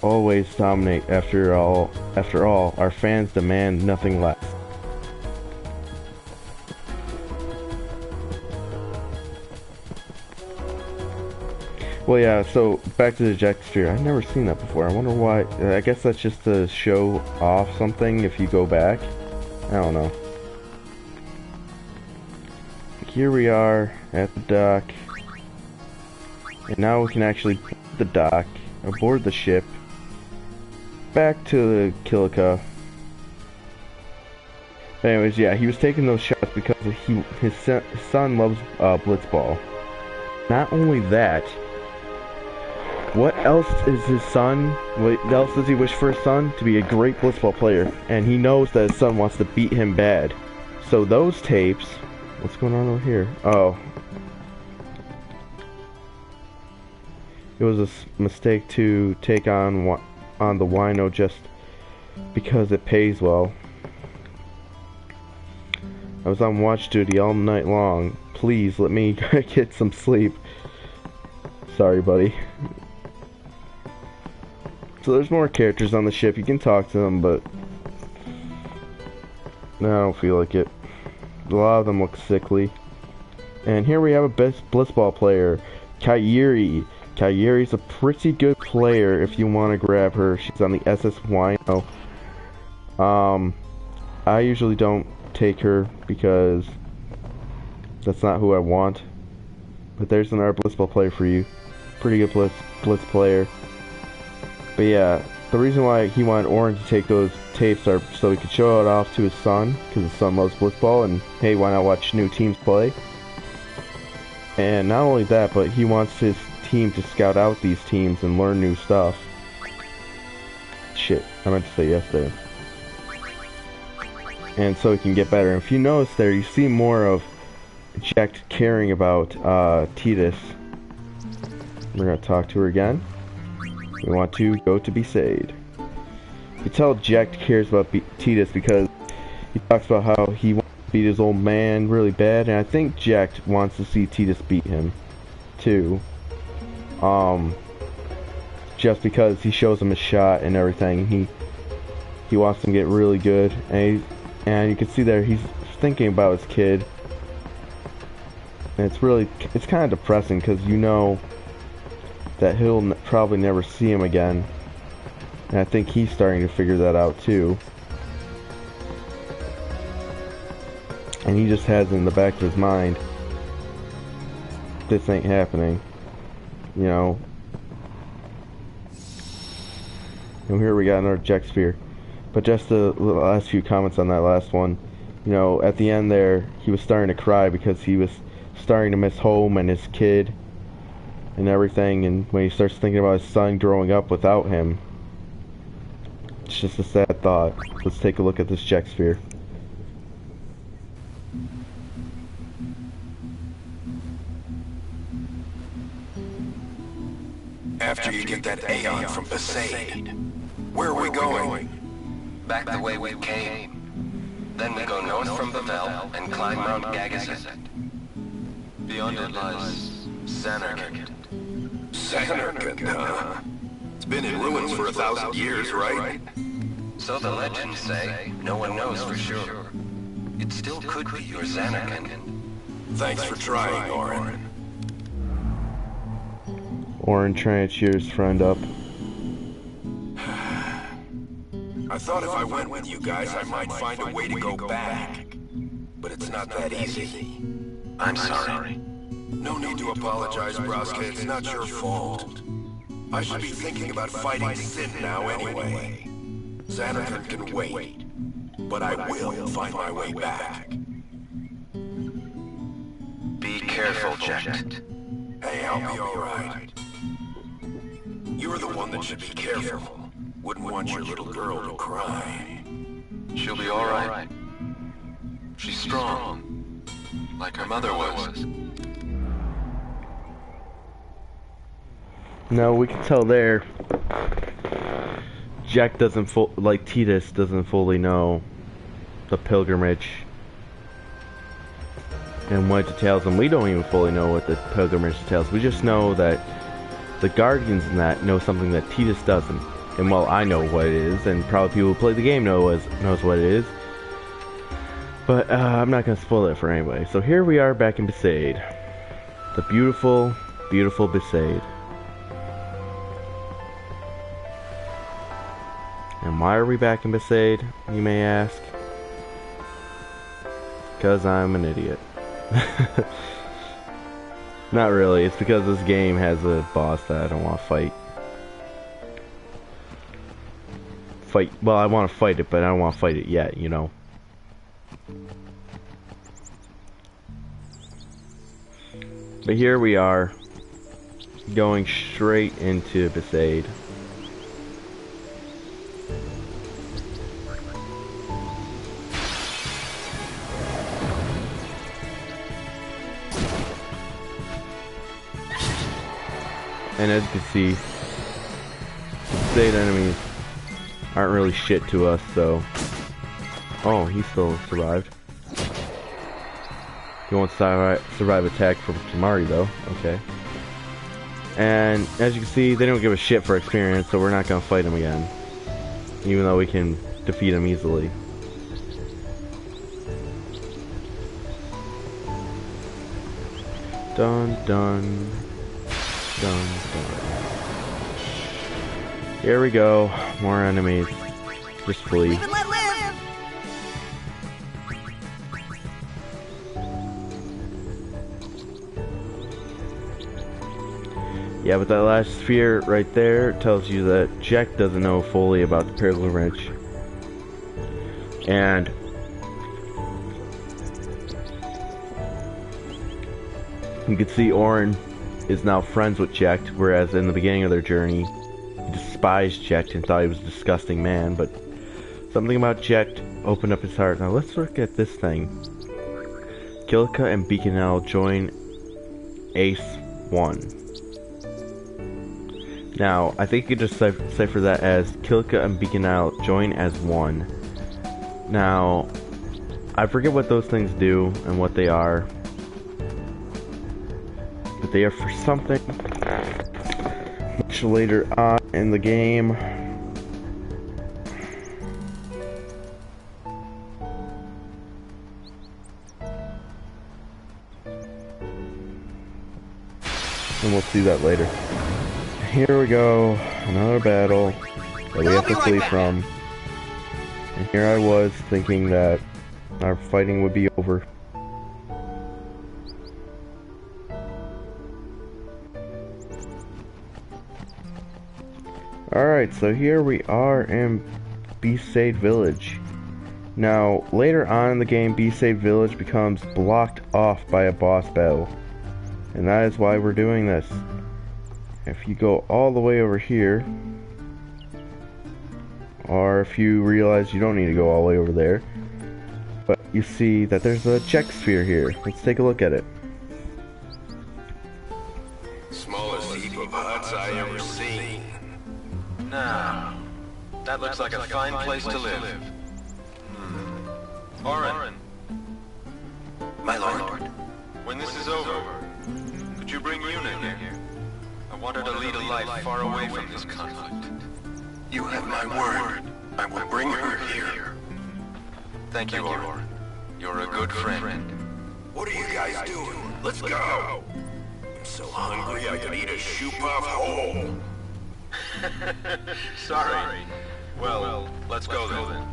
[SPEAKER 1] always dominate. After all, our fans demand nothing less. Well, yeah, so back to the Eject Sphere. I've never seen that before. I wonder why. I guess that's just to show off something if you go back. I don't know. Here we are at the dock. And now we can actually board the dock, aboard the ship, back to the Kilika. Anyways, yeah, he was taking those shots because his son loves Blitzball. Not only that, what else is his son? What else does he wish for his son? To be a great Blitzball player. And he knows that his son wants to beat him bad. So those tapes... What's going on over here? Oh. It was a mistake to take on the Wino just because it pays well. I was on watch duty all night long. Please let me get some sleep. Sorry, buddy. So there's more characters on the ship. You can talk to them, but I don't feel like it. A lot of them look sickly. And here we have a best Blitzball player, Kairi. Kairi's a pretty good player if you want to grab her. She's on the SS Wino. I usually don't take her because that's not who I want. But there's another Blitzball player for you. Pretty good Blitz player. But yeah, the reason why he wanted Orin to take those tapes are so he could show it off to his son, because his son loves Blitzball, and hey, why not watch new teams play? And not only that, but he wants his team to scout out these teams and learn new stuff. Shit, I meant to say yes there. And so he can get better. And if you notice there, you see more of Jack caring about Tidus. We're gonna talk to her again. We want to go to Besaid. You tell Jack cares about Tidus because he talks about how he wants to beat his old man really bad, and I think Jack wants to see Tidus beat him too. Just because he shows him a shot and everything, he wants him to get really good, and you can see there he's thinking about his kid, and it's kind of depressing because you know that he'll probably never see him again. And I think he's starting to figure that out too. And he just has in the back of his mind, this ain't happening. You know. And here we got another Eject Sphere. But just the last few comments on that last one. You know, at the end there, he was starting to cry because he was starting to miss home and his kid and everything, and when he starts thinking about his son growing up without him, it's just a sad thought. Let's take a look at this Eject Sphere.
[SPEAKER 5] After you get that Aeon from Besaid, where are we going?
[SPEAKER 2] Back the way we came. Then we go north from Bavel and climb Mount Gagazet. Beyond it lies Zanarkand.
[SPEAKER 5] Zanarkand, huh? It's been in ruins for 1,000 years, right?
[SPEAKER 2] So the legends say. No one knows for sure. It still could be your Xanakin.
[SPEAKER 5] Thanks for trying, Orin.
[SPEAKER 1] Orin trying to cheer his friend up.
[SPEAKER 5] I thought if I went with you guys, I might find a way to go back. But it's not that easy.
[SPEAKER 2] I'm sorry.
[SPEAKER 5] No need to apologize, Braska. It's not your fault. I should be thinking about fighting Sin now anyway. Xanakin can wait. But I will find my way back.
[SPEAKER 2] Be careful, Jet.
[SPEAKER 5] Hey, I'll be alright. You're the one that should be careful. Wouldn't want your little girl to cry.
[SPEAKER 2] She'll be alright. She's strong. Like her mother was.
[SPEAKER 1] Now we can tell there, Jack doesn't like Tidus doesn't fully know the pilgrimage and what it entails, and we don't even fully know what the pilgrimage entails. We just know that the Guardians in that know something that Tidus doesn't. And well, I know what it is, and probably people who play the game knows what it is. But I'm not going to spoil it for anybody. So here we are back in Besaid. The beautiful, beautiful Besaid. And why are we back in Besaid, you may ask? Because I'm an idiot. Not really, it's because this game has a boss that I don't want to fight. Well, I want to fight it, but I don't want to fight it yet, you know. But here we are, going straight into Besaid. And as you can see, Besaid enemies aren't really shit to us, so... Oh, he still survived. He won't survive attack from Tamari though, okay. And as you can see, they don't give a shit for experience, so we're not gonna fight him again. Even though we can defeat him easily. Dun dun. Dun dun. Here we go. More enemies. Just flee.
[SPEAKER 3] Live and let live!
[SPEAKER 1] Yeah, but that last sphere right there tells you that Jack doesn't know fully about the pilgrimage. And you can see Orin is now friends with Jack, whereas in the beginning of their journey, he despised Jack and thought he was a disgusting man, but something about Jack opened up his heart. Now let's look at this thing. Kilika and Beaconel join Ace 1. Now, I think you could just cipher that as Kilika and Beaconel join as one. Now, I forget what those things do and what they are. But they are for something much later on in the game. And we'll see that later. Here we go, another battle that we have to flee from. And here I was thinking that our fighting would be over. Alright, so here we are in Besaid Village. Now, later on in the game, Besaid Village becomes blocked off by a boss battle. And that is why we're doing this. If you go all the way over here, or if you realize you don't need to go all the way over there, but you see that there's a check sphere here. Let's take a look at it.
[SPEAKER 5] Smallest heap of huts I ever seen.
[SPEAKER 2] Now, that looks like a fine place to live. Orin.
[SPEAKER 5] My lord.
[SPEAKER 2] When this is over, could you bring Yuna here? I want her to lead a life far away from this conflict.
[SPEAKER 5] You have my word. I will bring her here.
[SPEAKER 2] Thank you, Orin. You're a good friend.
[SPEAKER 5] What are you guys doing? Let's go! I'm so hungry I could eat a shoe puff whole.
[SPEAKER 2] Sorry. Well, let's go then.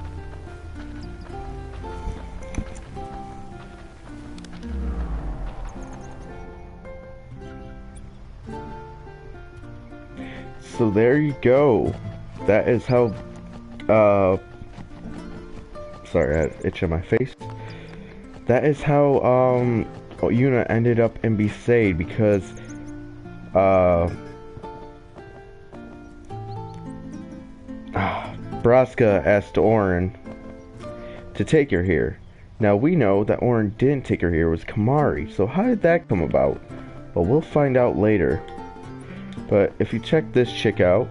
[SPEAKER 1] So there you go. That is how, sorry, I had an itch on my face. That is how, Yuna ended up in Besaid, because, Braska asked Auron to take her here. Now we know that Auron didn't take her here, it was Kimahri. So how did that come about? Well, we'll find out later. But if you check this chick out,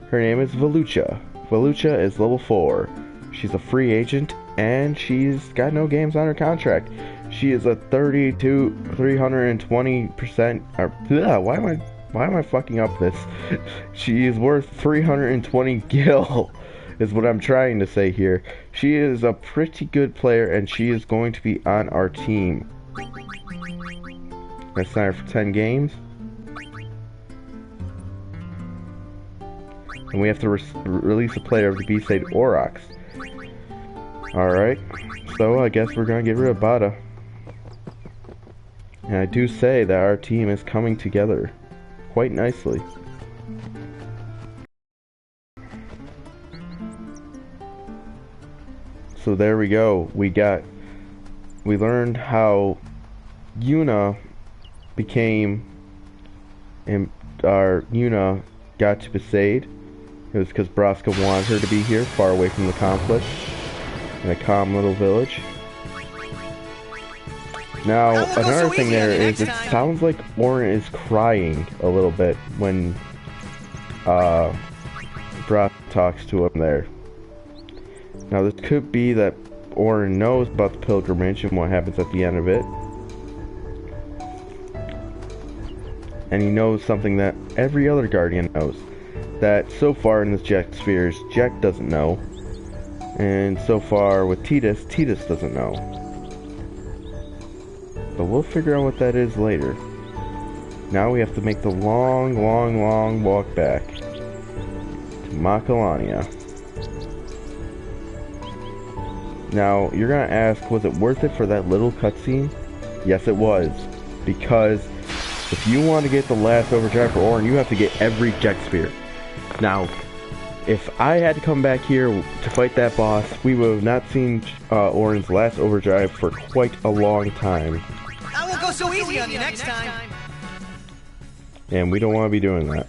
[SPEAKER 1] her name is Velucha. Velucha is level 4. She's a free agent, and she's got no games on her contract. She is a 320%. Why am I fucking up this? She is worth 320 gil, is what I'm trying to say here. She is a pretty good player, and she is going to be on our team. Let's sign her for 10 games. And we have to release a player of the Besaid Aurochs. Alright, so I guess we're gonna get rid of Bada. And I do say that our team is coming together quite nicely. So there we go. We learned how Yuna became, and our Yuna got to Besaid. It was because Braska wanted her to be here, far away from the conflict, in a calm little village. Now, another thing there is, it sounds like Auron is crying a little bit when Braska talks to him there. Now, this could be that Auron knows about the pilgrimage and what happens at the end of it. And he knows something that every other Guardian knows. That so far in this Jecht Spheres, Jecht doesn't know. And so far with Tidus, Tidus doesn't know. But we'll figure out what that is later. Now we have to make the long walk back to Macalania. Now, you're gonna ask, was it worth it for that little cutscene? Yes, it was. Because if you want to get the last overdrive for Auron, you have to get every Jecht Sphere. Now, if I had to come back here to fight that boss, we would have not seen Auron's last overdrive for quite a long time.
[SPEAKER 3] I won't go so easy on you next time.
[SPEAKER 1] And we don't want to be doing that.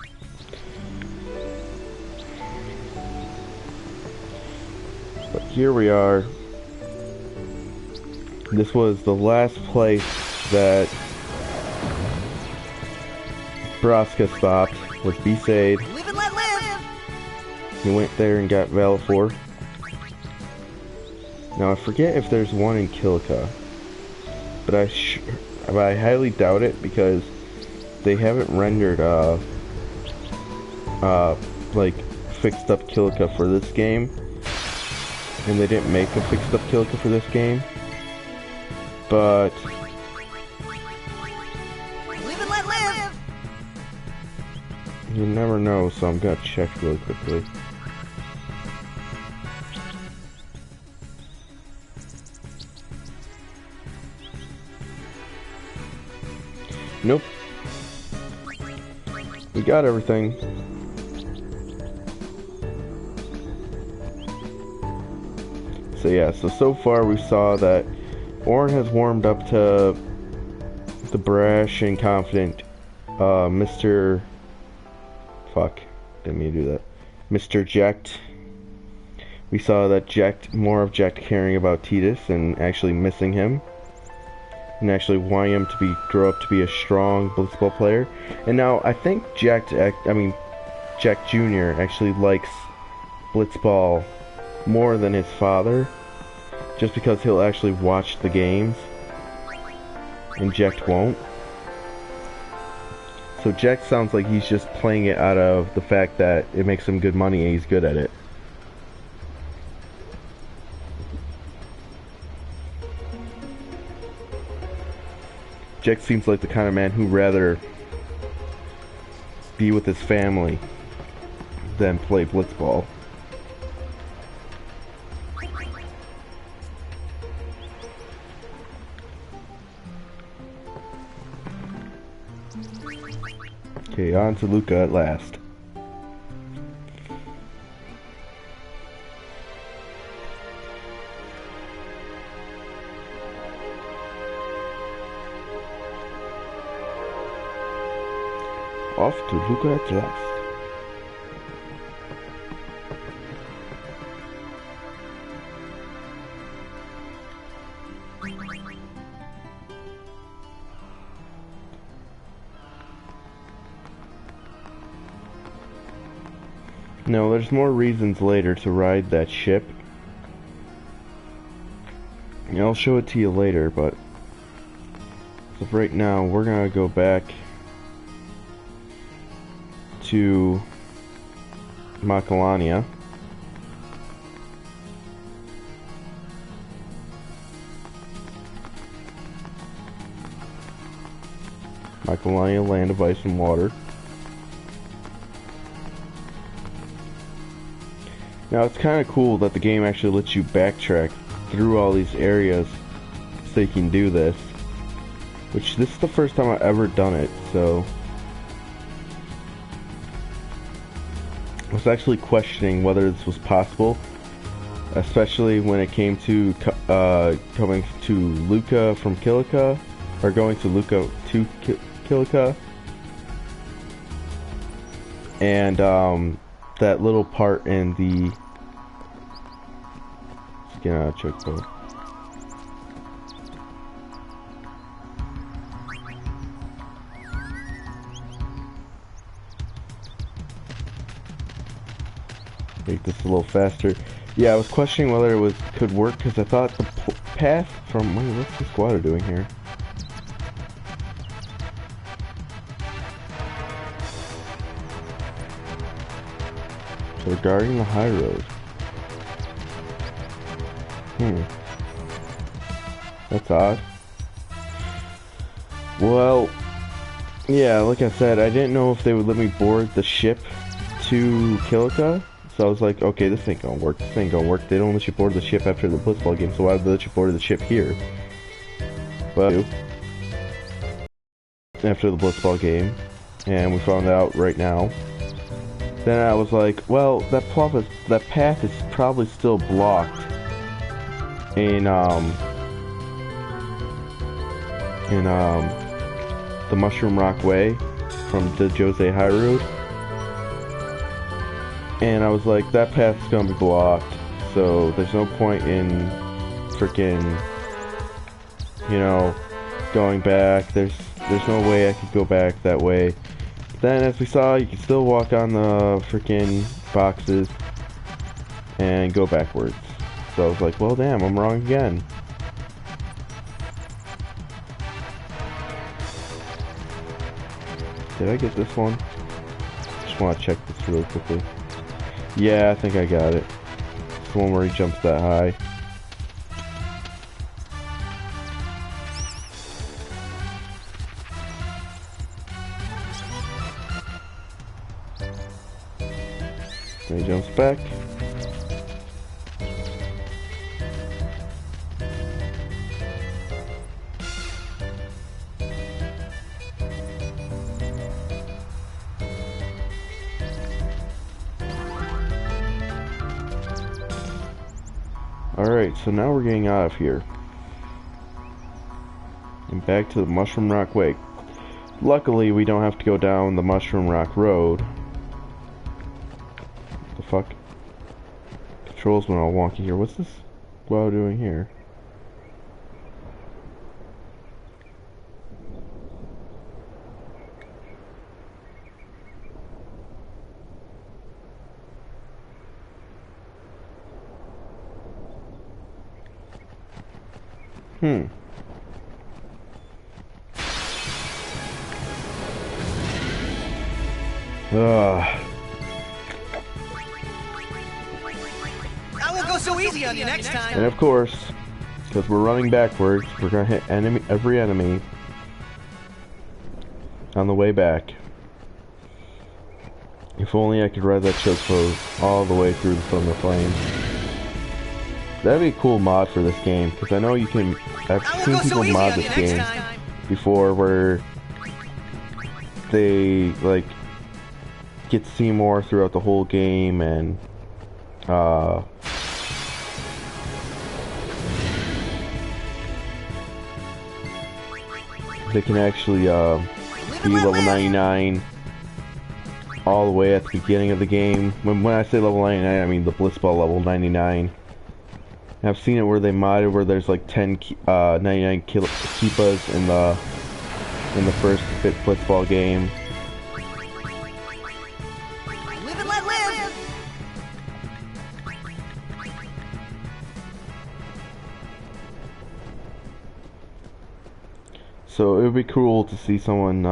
[SPEAKER 1] But here we are. This was the last place that Braska stopped, was Besaid.
[SPEAKER 3] Live and let live.
[SPEAKER 1] He went there and got Valefor. Now I forget if there's one in Kilika, but I highly doubt it because they haven't rendered like fixed up Kilika for this game, and they didn't make a fixed up Kilika for this game. But
[SPEAKER 3] Live and let live.
[SPEAKER 1] you never know, so I'm gonna check really quickly. Nope. We got everything. So yeah, so far we saw that Auron has warmed up to the brash and confident Mr. Fuck, didn't mean to do that. Mr. Jecht. We saw that more of Jecht caring about Tidus and actually missing him. And actually wanting him to grow up to be a strong Blitzball player. And now I think Jecht Jr. actually likes Blitzball more than his father, just because he'll actually watch the games and Jecht won't. So Jecht sounds like he's just playing it out of the fact that it makes him good money and he's good at it. Jack seems like the kind of man who'd rather be with his family than play blitzball. Okay, on to Luca at last. Off to Luca at last. No, there's more reasons later to ride that ship. And I'll show it to you later, but so right now we're gonna go back to Macalania. Macalania, land of ice and water. Now it's kind of cool that the game actually lets you backtrack through all these areas so you can do this. Which this is the first time I've ever done it, so I was actually questioning whether this was possible, especially when it came to coming to Luca from Kilika, or going to Luca to Kilika, and that little part in the get out of checkpoint. Make this a little faster. Yeah, I was questioning whether it could work because I thought the path from what's the squatter doing here? So regarding the high road. That's odd. Well, yeah, like I said, I didn't know if they would let me board the ship to Kilika. So I was like, okay, this ain't gonna work. This ain't gonna work. They don't let you board the ship after the blitzball game, so why would they let you board the ship here? But after the blitzball game, and we found out right now. Then I was like, well, that path is probably still blocked in the Mushroom Rock Way from the Jose High Road. And I was like, that path's gonna be blocked, so there's no point in freaking, you know, going back. There's no way I could go back that way. Then, as we saw, you can still walk on the freaking boxes and go backwards. So I was like, well, damn, I'm wrong again. Did I get this one? Just want to check this really quickly. Yeah, I think I got it. It's the one where he jumps that high. Then he jumps back. Alright, so now we're getting out of here. And back to the Mushroom Rock Way. Luckily, we don't have to go down the Mushroom Rock Road. What the fuck? Controls went all wonky here. What's this WoW doing here?
[SPEAKER 3] I won't go so easy on you next time.
[SPEAKER 1] And of course, because we're running backwards, we're gonna hit every enemy on the way back. If only I could ride that Chocobo all the way through the Thunder Flames. That'd be a cool mod for this game, because I know you can... I've seen people mod this game before where they, like, get Seymour throughout the whole game, and, they can actually, be level 99 all the way at the beginning of the game. When I say level 99, I mean the Blitzball level 99. And I've seen it where they modded where there's like 99 Koopas in the first Blitzball game.
[SPEAKER 3] Live and let live!
[SPEAKER 1] So it would be cool to see someone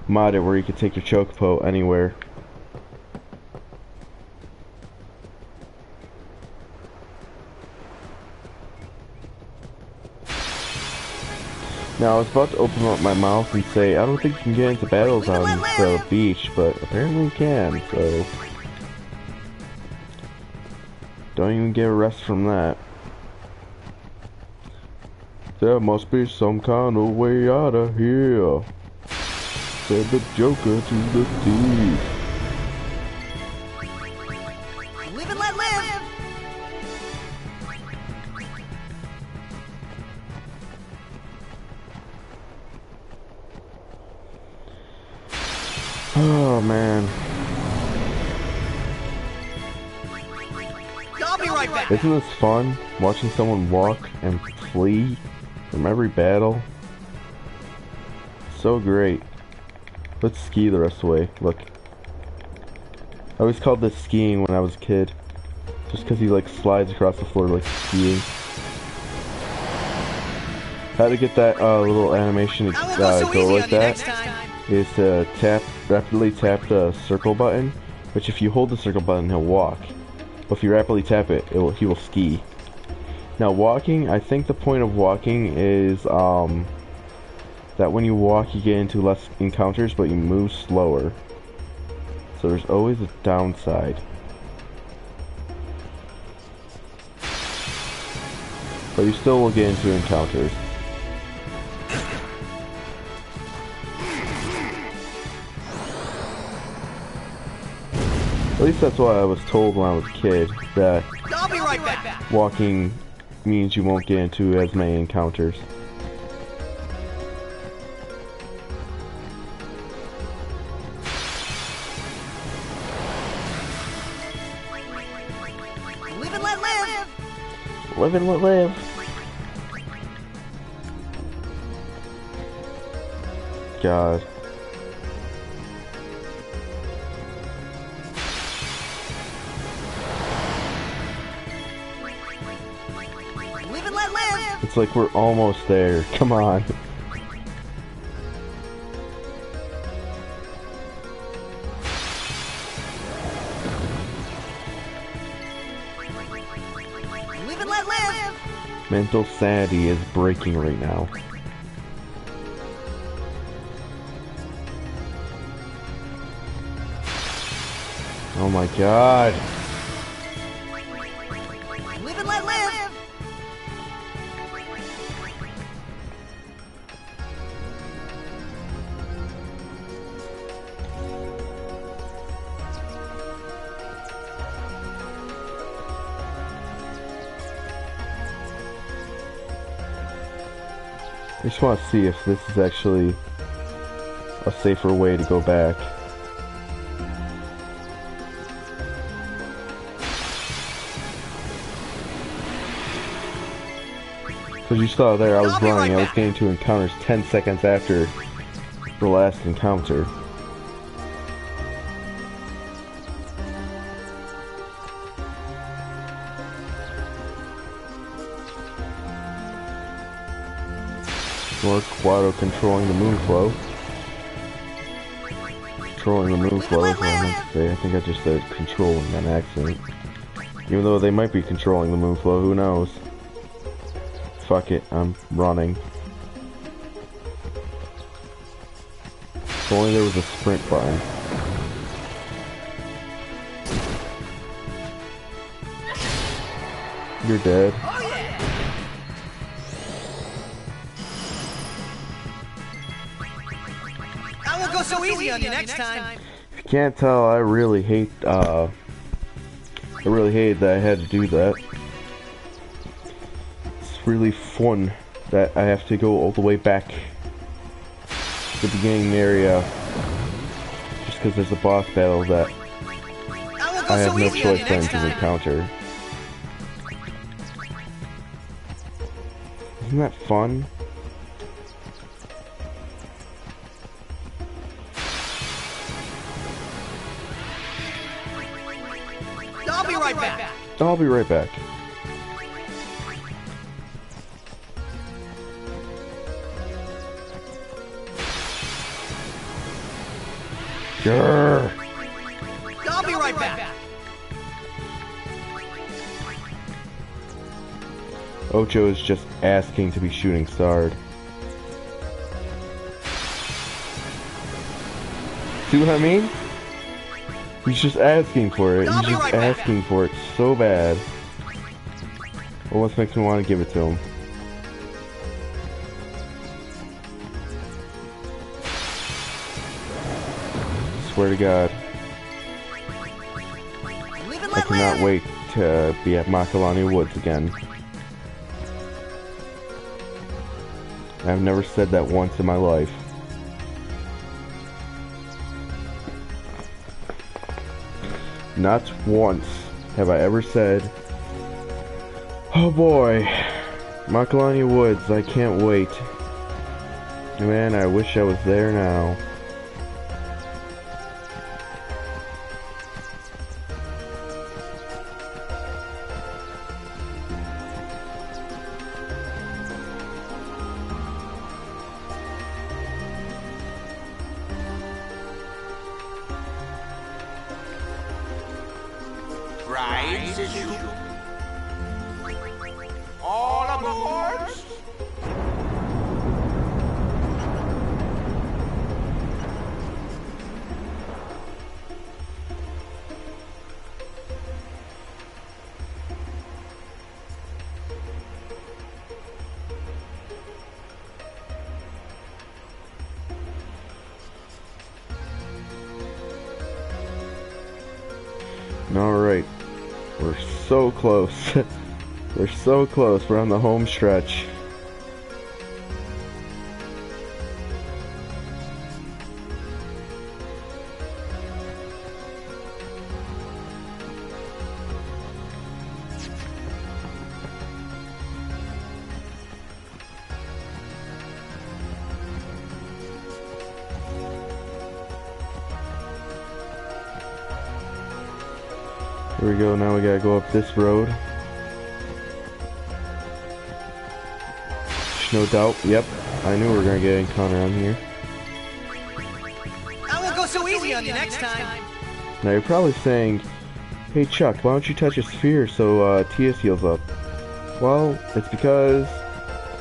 [SPEAKER 1] mod it where you could take your Chocobo anywhere. Now I was about to open up my mouth and say I don't think you can get into battles on the beach, but apparently you can, so don't even get a rest from that. There must be some kind of way out of here, said the Joker to the thief.
[SPEAKER 3] Live and let live!
[SPEAKER 1] Oh man.
[SPEAKER 3] I'll be right back!
[SPEAKER 1] Isn't this fun? Watching someone walk and flee from every battle? So great. Let's ski the rest of the way. Look. I always called this skiing when I was a kid. Just because he like slides across the floor like skiing. How to get that little animation to go like that is to rapidly tap the circle button, which if you hold the circle button he'll walk. But if you rapidly tap it, he will ski. Now walking, I think the point of walking is that when you walk you get into less encounters but you move slower. So there's always a downside. But you still will get into encounters. At least that's what I was told when I was a kid, that
[SPEAKER 3] I'll be right back!
[SPEAKER 1] walking means you won't get into as many encounters.
[SPEAKER 3] Live and let live!
[SPEAKER 1] Live and let live. God.
[SPEAKER 3] Live and let live!
[SPEAKER 1] It's like we're almost there. Come on.
[SPEAKER 3] Live and let live!
[SPEAKER 1] Mental sanity is breaking right now. Oh my god.
[SPEAKER 3] Live and let live!
[SPEAKER 1] I just want to see if this is actually a safer way to go back. Because you saw there, I was running, I was getting to encounters 10 seconds after the last encounter. More Quado controlling the moon flow. Controlling the moon flow is what I meant to say. I think I just said controlling on accident. Even though they might be controlling the moon flow, who knows? Fuck it, I'm running. only there was a sprint button. You're dead.
[SPEAKER 3] Oh yeah! I won't go so easy on you next time.
[SPEAKER 1] If you can't tell, I really hate that I had to do that. It's really fun that I have to go all the way back to the beginning area just because there's a boss battle that I have no choice then to encounter. Isn't that fun?
[SPEAKER 3] I'll be right back.
[SPEAKER 1] I'll be right back. Grrr.
[SPEAKER 3] I'll be right back.
[SPEAKER 1] Ocho is just asking to be shooting starred. See what I mean? He's just asking for it. He's just asking for it so bad. Almost makes me want to give it to him. Swear to God. I cannot wait to be at Macalani Woods again. I've never said that once in my life. Not once have I ever said, oh boy, Macalani Woods, I can't wait. Man, I wish I was there now.
[SPEAKER 6] Rides as usual. All aboard!
[SPEAKER 1] Alright. We're so close. We're so close. We're on the home stretch. Here we go, now we gotta go up this road. No doubt, yep. I knew we were gonna get an encounter on here.
[SPEAKER 3] I won't go so easy on you next time.
[SPEAKER 1] Now you're probably saying, hey Chuck, why don't you touch a sphere so Tias heals up? Well, it's because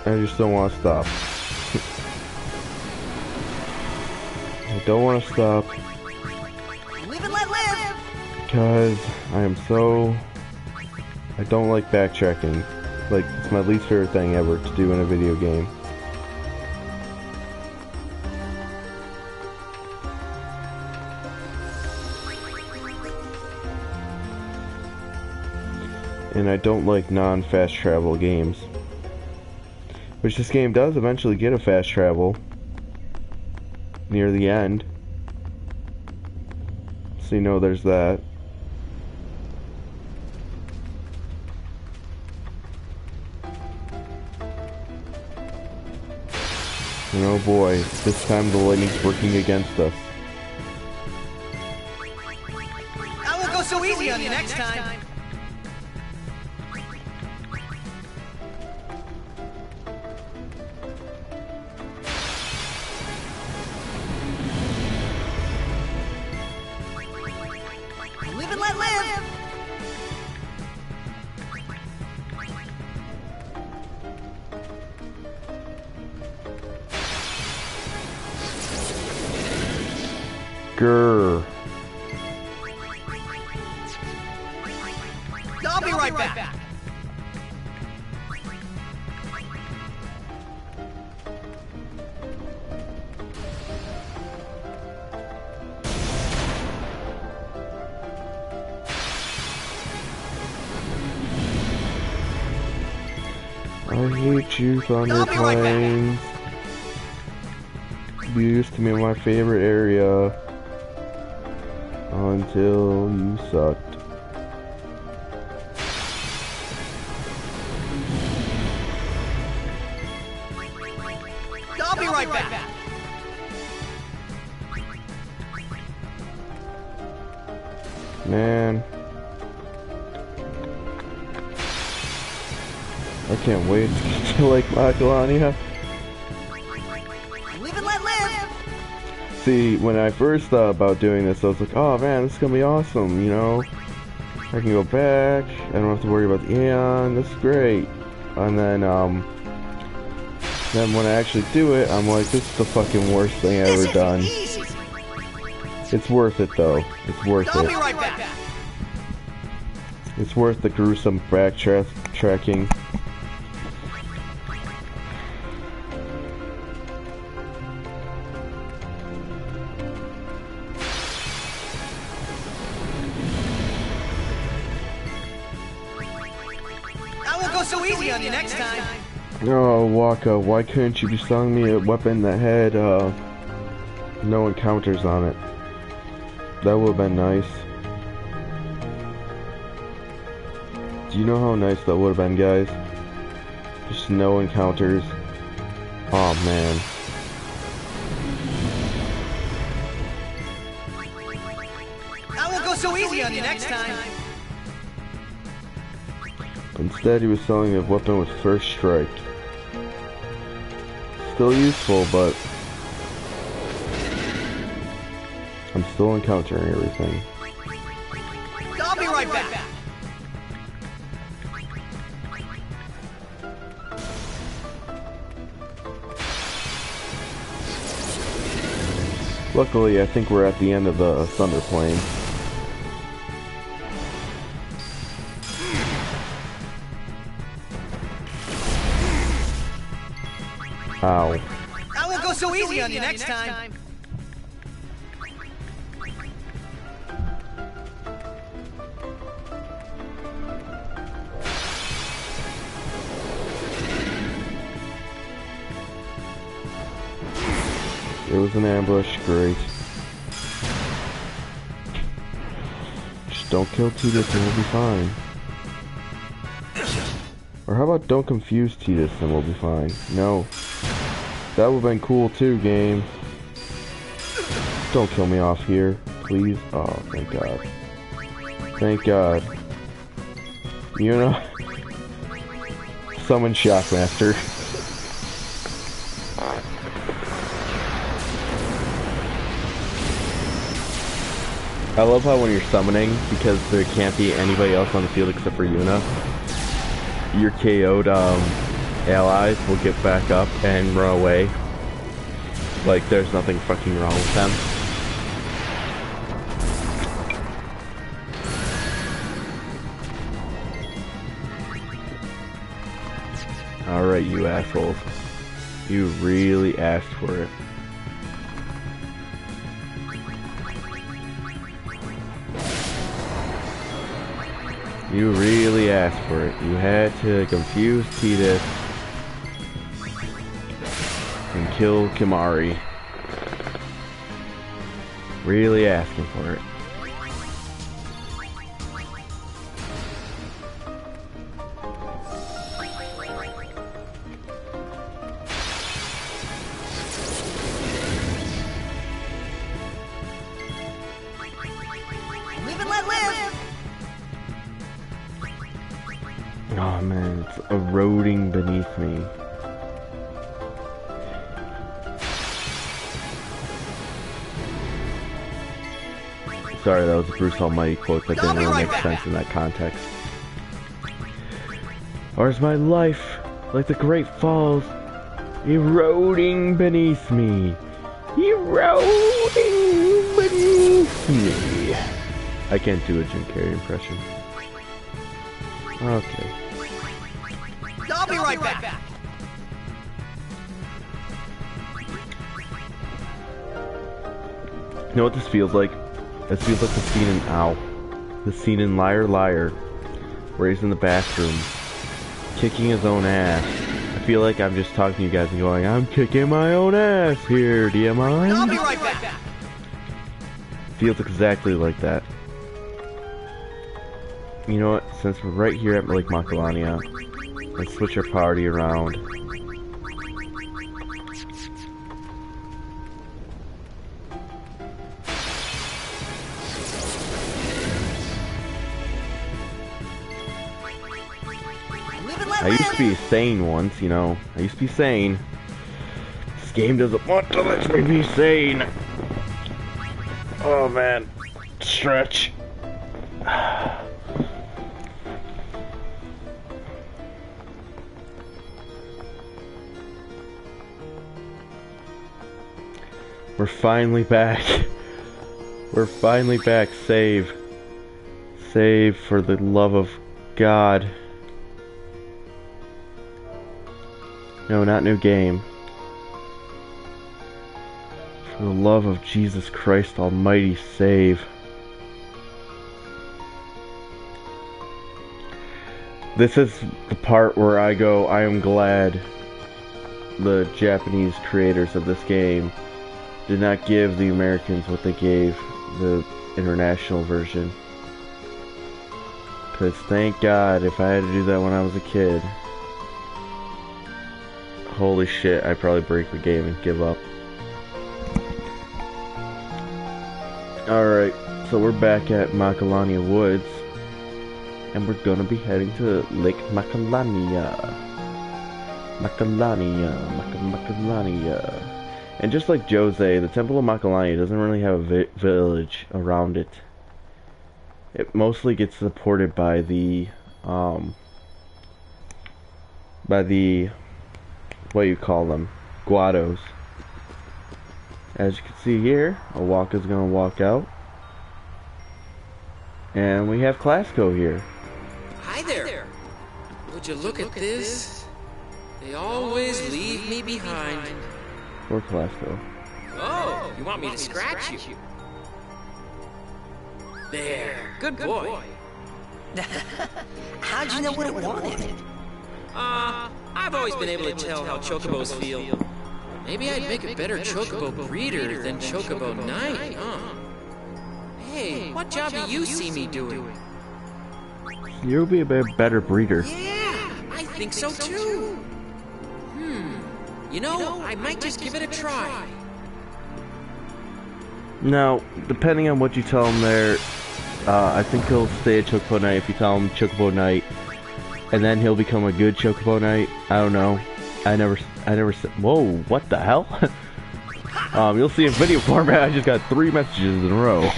[SPEAKER 1] I just don't want to stop. I don't want to stop.
[SPEAKER 3] Live and let live!
[SPEAKER 1] Because I don't like backtracking. Like, it's my least favorite thing ever to do in a video game. And I don't like non-fast travel games. Which this game does eventually get a fast travel near the end. So you know there's that. And oh boy, this time the lightning's working against us.
[SPEAKER 3] I won't go so easy on you next time. Live and let live!
[SPEAKER 1] Grr.
[SPEAKER 3] I'll be right back.
[SPEAKER 1] I hate you, Thunder
[SPEAKER 3] I'll be right back.
[SPEAKER 1] Plains. You used to be my favorite area. Until you sucked.
[SPEAKER 3] I'll be right back.
[SPEAKER 1] Man. I can't wait to get to Lake Macalania.
[SPEAKER 3] Live and let live.
[SPEAKER 1] See, when I first thought about doing this, I was like, oh man, this is gonna be awesome, you know? I can go back, I don't have to worry about the Aeon, this is great. And then when I actually do it, I'm like, this is the fucking worst thing I've
[SPEAKER 3] This
[SPEAKER 1] ever
[SPEAKER 3] is
[SPEAKER 1] done.
[SPEAKER 3] easy.
[SPEAKER 1] It's worth it though. It's worth
[SPEAKER 3] I'll be
[SPEAKER 1] it.
[SPEAKER 3] right back.
[SPEAKER 1] It's worth the gruesome backtracking.
[SPEAKER 3] I won't go so easy on you next time.
[SPEAKER 1] Oh, Waka, why couldn't you be selling me a weapon that had, no encounters on it? That would've been nice. Do you know how nice that would've been, guys? Just no encounters. Oh man.
[SPEAKER 3] I won't go so easy on you next time.
[SPEAKER 1] Instead, he was selling a weapon with first strike. Still useful, but I'm still encountering everything.
[SPEAKER 3] I'll be right back.
[SPEAKER 1] Luckily, I think we're at the end of the Thunder Plain. Ow.
[SPEAKER 3] I won't go so easy on you next time.
[SPEAKER 1] It was an ambush, great. Just don't kill Tidus and we'll be fine. Or how about don't confuse Tidus and we'll be fine? No. That would've been cool too, game. Don't kill me off here, please. Oh, thank God. Thank God. You know... Summon Shockmaster. I love how when you're summoning, because there can't be anybody else on the field except for Yuna, your KO'd allies will get back up and run away. Like there's nothing fucking wrong with them. Alright, you assholes. You really asked for it. You really asked for it. You had to confuse Tidus and kill Kimahri. Really asking for it.
[SPEAKER 3] Live and let live.
[SPEAKER 1] Oh man, it's eroding beneath me. Sorry, that was a Bruce Almighty quote that didn't really make sense in that context. Or is my life like the Great Falls, eroding beneath me? Eroding beneath me. I can't do a Jim Carrey impression. Okay.
[SPEAKER 3] I'll be right back.
[SPEAKER 1] You know what this feels like? This feels like the scene in Ow. The scene in Liar Liar, where he's in the bathroom, kicking his own ass. I feel like I'm just talking to you guys and going, I'm kicking my own ass here, do you mind?
[SPEAKER 3] I'll be right back.
[SPEAKER 1] Feels exactly like that. You know what? Since we're right here at Lake Macalania, let's switch our party around. I used to be sane once, you know. I used to be sane. This game doesn't want to let me be sane. Oh man. Stretch. We're finally back. We're finally back. Save. Save for the love of God. No, not new game. For the love of Jesus Christ Almighty, save. This is the part where I go, I am glad the Japanese creators of this game did not give the Americans what they gave the international version. Because thank God, if I had to do that when I was a kid, holy shit, I'd probably break the game and give up. Alright, so we're back at Macalania Woods. And we're gonna be heading to Lake Macalania. Macalania. And just like Jose, the Temple of Macalania doesn't really have a village around it. It mostly gets supported by the, what do you call them? Guados. As you can see here, Awaka's gonna walk out. And we have Classico here.
[SPEAKER 7] Hi there. Would you look at this? They always leave me behind.
[SPEAKER 1] Poor Classico.
[SPEAKER 7] Oh, you want me to scratch you? There. Good boy.
[SPEAKER 3] How'd you know what it wanted?
[SPEAKER 7] I've always been able to tell how chocobos feel. Maybe I'd make a better chocobo breeder than chocobo knight, huh? Hey, what job do you see me doing?
[SPEAKER 1] You'll be a better breeder.
[SPEAKER 7] Yeah, I think so too. You know, I might just give it a try.
[SPEAKER 1] Now, depending on what you tell him there, I think he'll stay at Chocobo Knight if you tell him Chocobo Knight, and then he'll become a good Chocobo Knight. I don't know. I never said. Whoa, what the hell? You'll see in video format. I just got 3 messages in a row.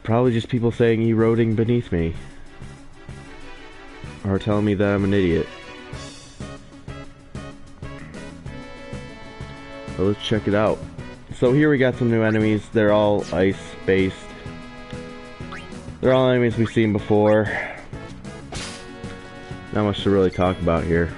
[SPEAKER 1] Probably just people saying eroding beneath me, or telling me that I'm an idiot. So let's check it out. So here we got some new enemies. They're all ice-based. They're all enemies we've seen before. Not much to really talk about here.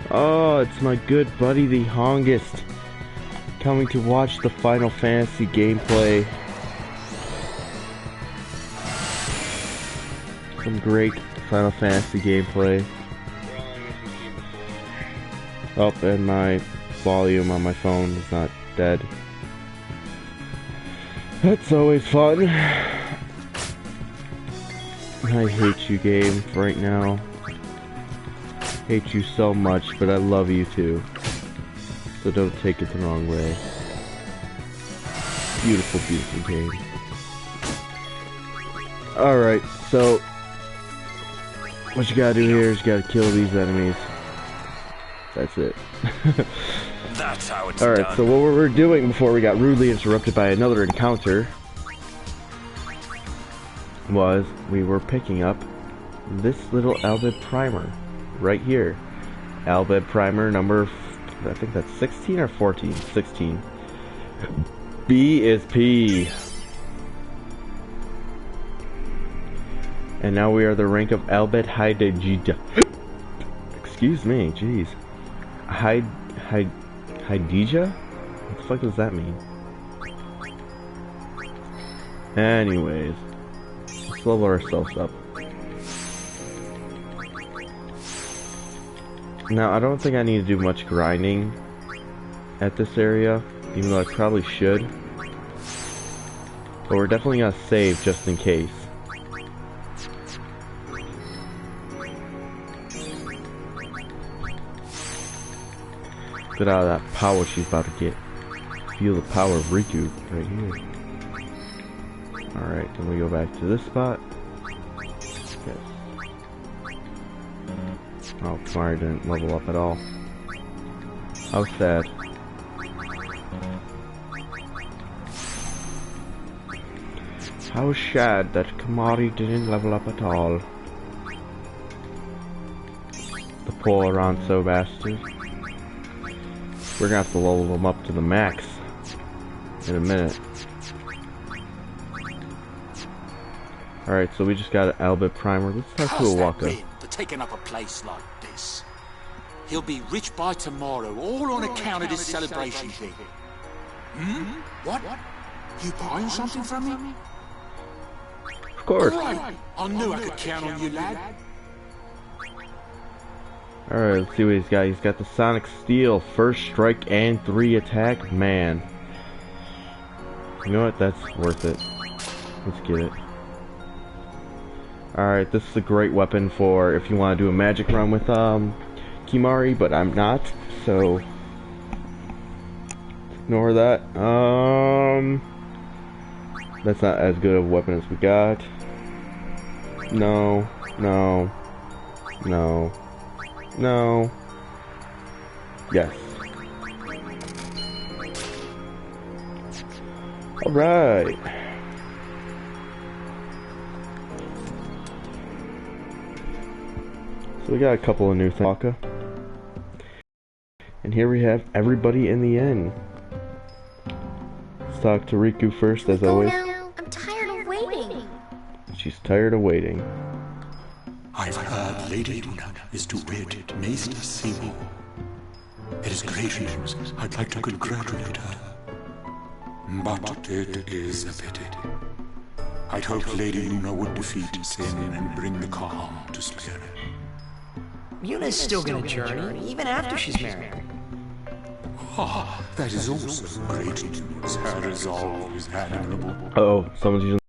[SPEAKER 1] Oh, it's my good buddy the Hongest coming to watch the Final Fantasy gameplay. Some great Final Fantasy gameplay. Oh, and my volume on my phone is not dead. That's always fun. I hate you, game, right now. Hate you so much, but I love you too. So don't take it the wrong way. Beautiful, beautiful game. Alright, so what you gotta do here is you gotta kill these enemies. That's it.
[SPEAKER 5] That's how it's
[SPEAKER 1] Alright,
[SPEAKER 5] done.
[SPEAKER 1] so what we were doing before we got rudely interrupted by another encounter was we were picking up this little Albed primer right here. Albed primer number, I think that's 16 or 14? 16. B is P. And now we are the rank of Albed Hydegia. Excuse me, jeez. Hydegia? What the fuck does that mean? Anyways, let's level ourselves up. Now, I don't think I need to do much grinding at this area, even though I probably should. But we're definitely gonna save just in case. Get out of that power she's about to get. Feel the power of Riku right here. Alright, then we go back to this spot. Yes. Oh, Kimahri didn't level up at all. How sad. How sad that Kimahri didn't level up at all. The poor Ronso bastard. We're gonna have to level them up to the max in a minute. Alright, so we just got an Albed primer. Let's talk to Wakka.
[SPEAKER 8] For taking up a place like this. He'll be rich by tomorrow, all on account of this celebration thing. Hmm? What? You buying something from me?
[SPEAKER 1] Of course.
[SPEAKER 8] Right. I knew I could count on you, lad.
[SPEAKER 1] Alright, let's see what he's got. He's got the Sonic Steel, First Strike, and 3 Attack. Man. You know what? That's worth it. Let's get it. Alright, this is a great weapon for if you want to do a magic run with Kimahri, but I'm not, so ignore that. That's not as good of a weapon as we got. No, no, no, no. Yes. Alright. So we got a couple of new things. Wakka. And here we have everybody in the inn. Let's talk to Riku first, as always.
[SPEAKER 9] I'm tired of waiting.
[SPEAKER 1] She's tired of waiting.
[SPEAKER 4] I've heard Lady Luna is to wed Maester Seymour. It is great news. I'd like to congratulate her. But it is a pity. I'd hoped Lady Luna would defeat Sin and bring the calm to Spirit.
[SPEAKER 3] Yuna's still gonna journey, even after she's married.
[SPEAKER 4] Ah, that is also great news. Her resolve is admirable.
[SPEAKER 1] Uh oh, someone's using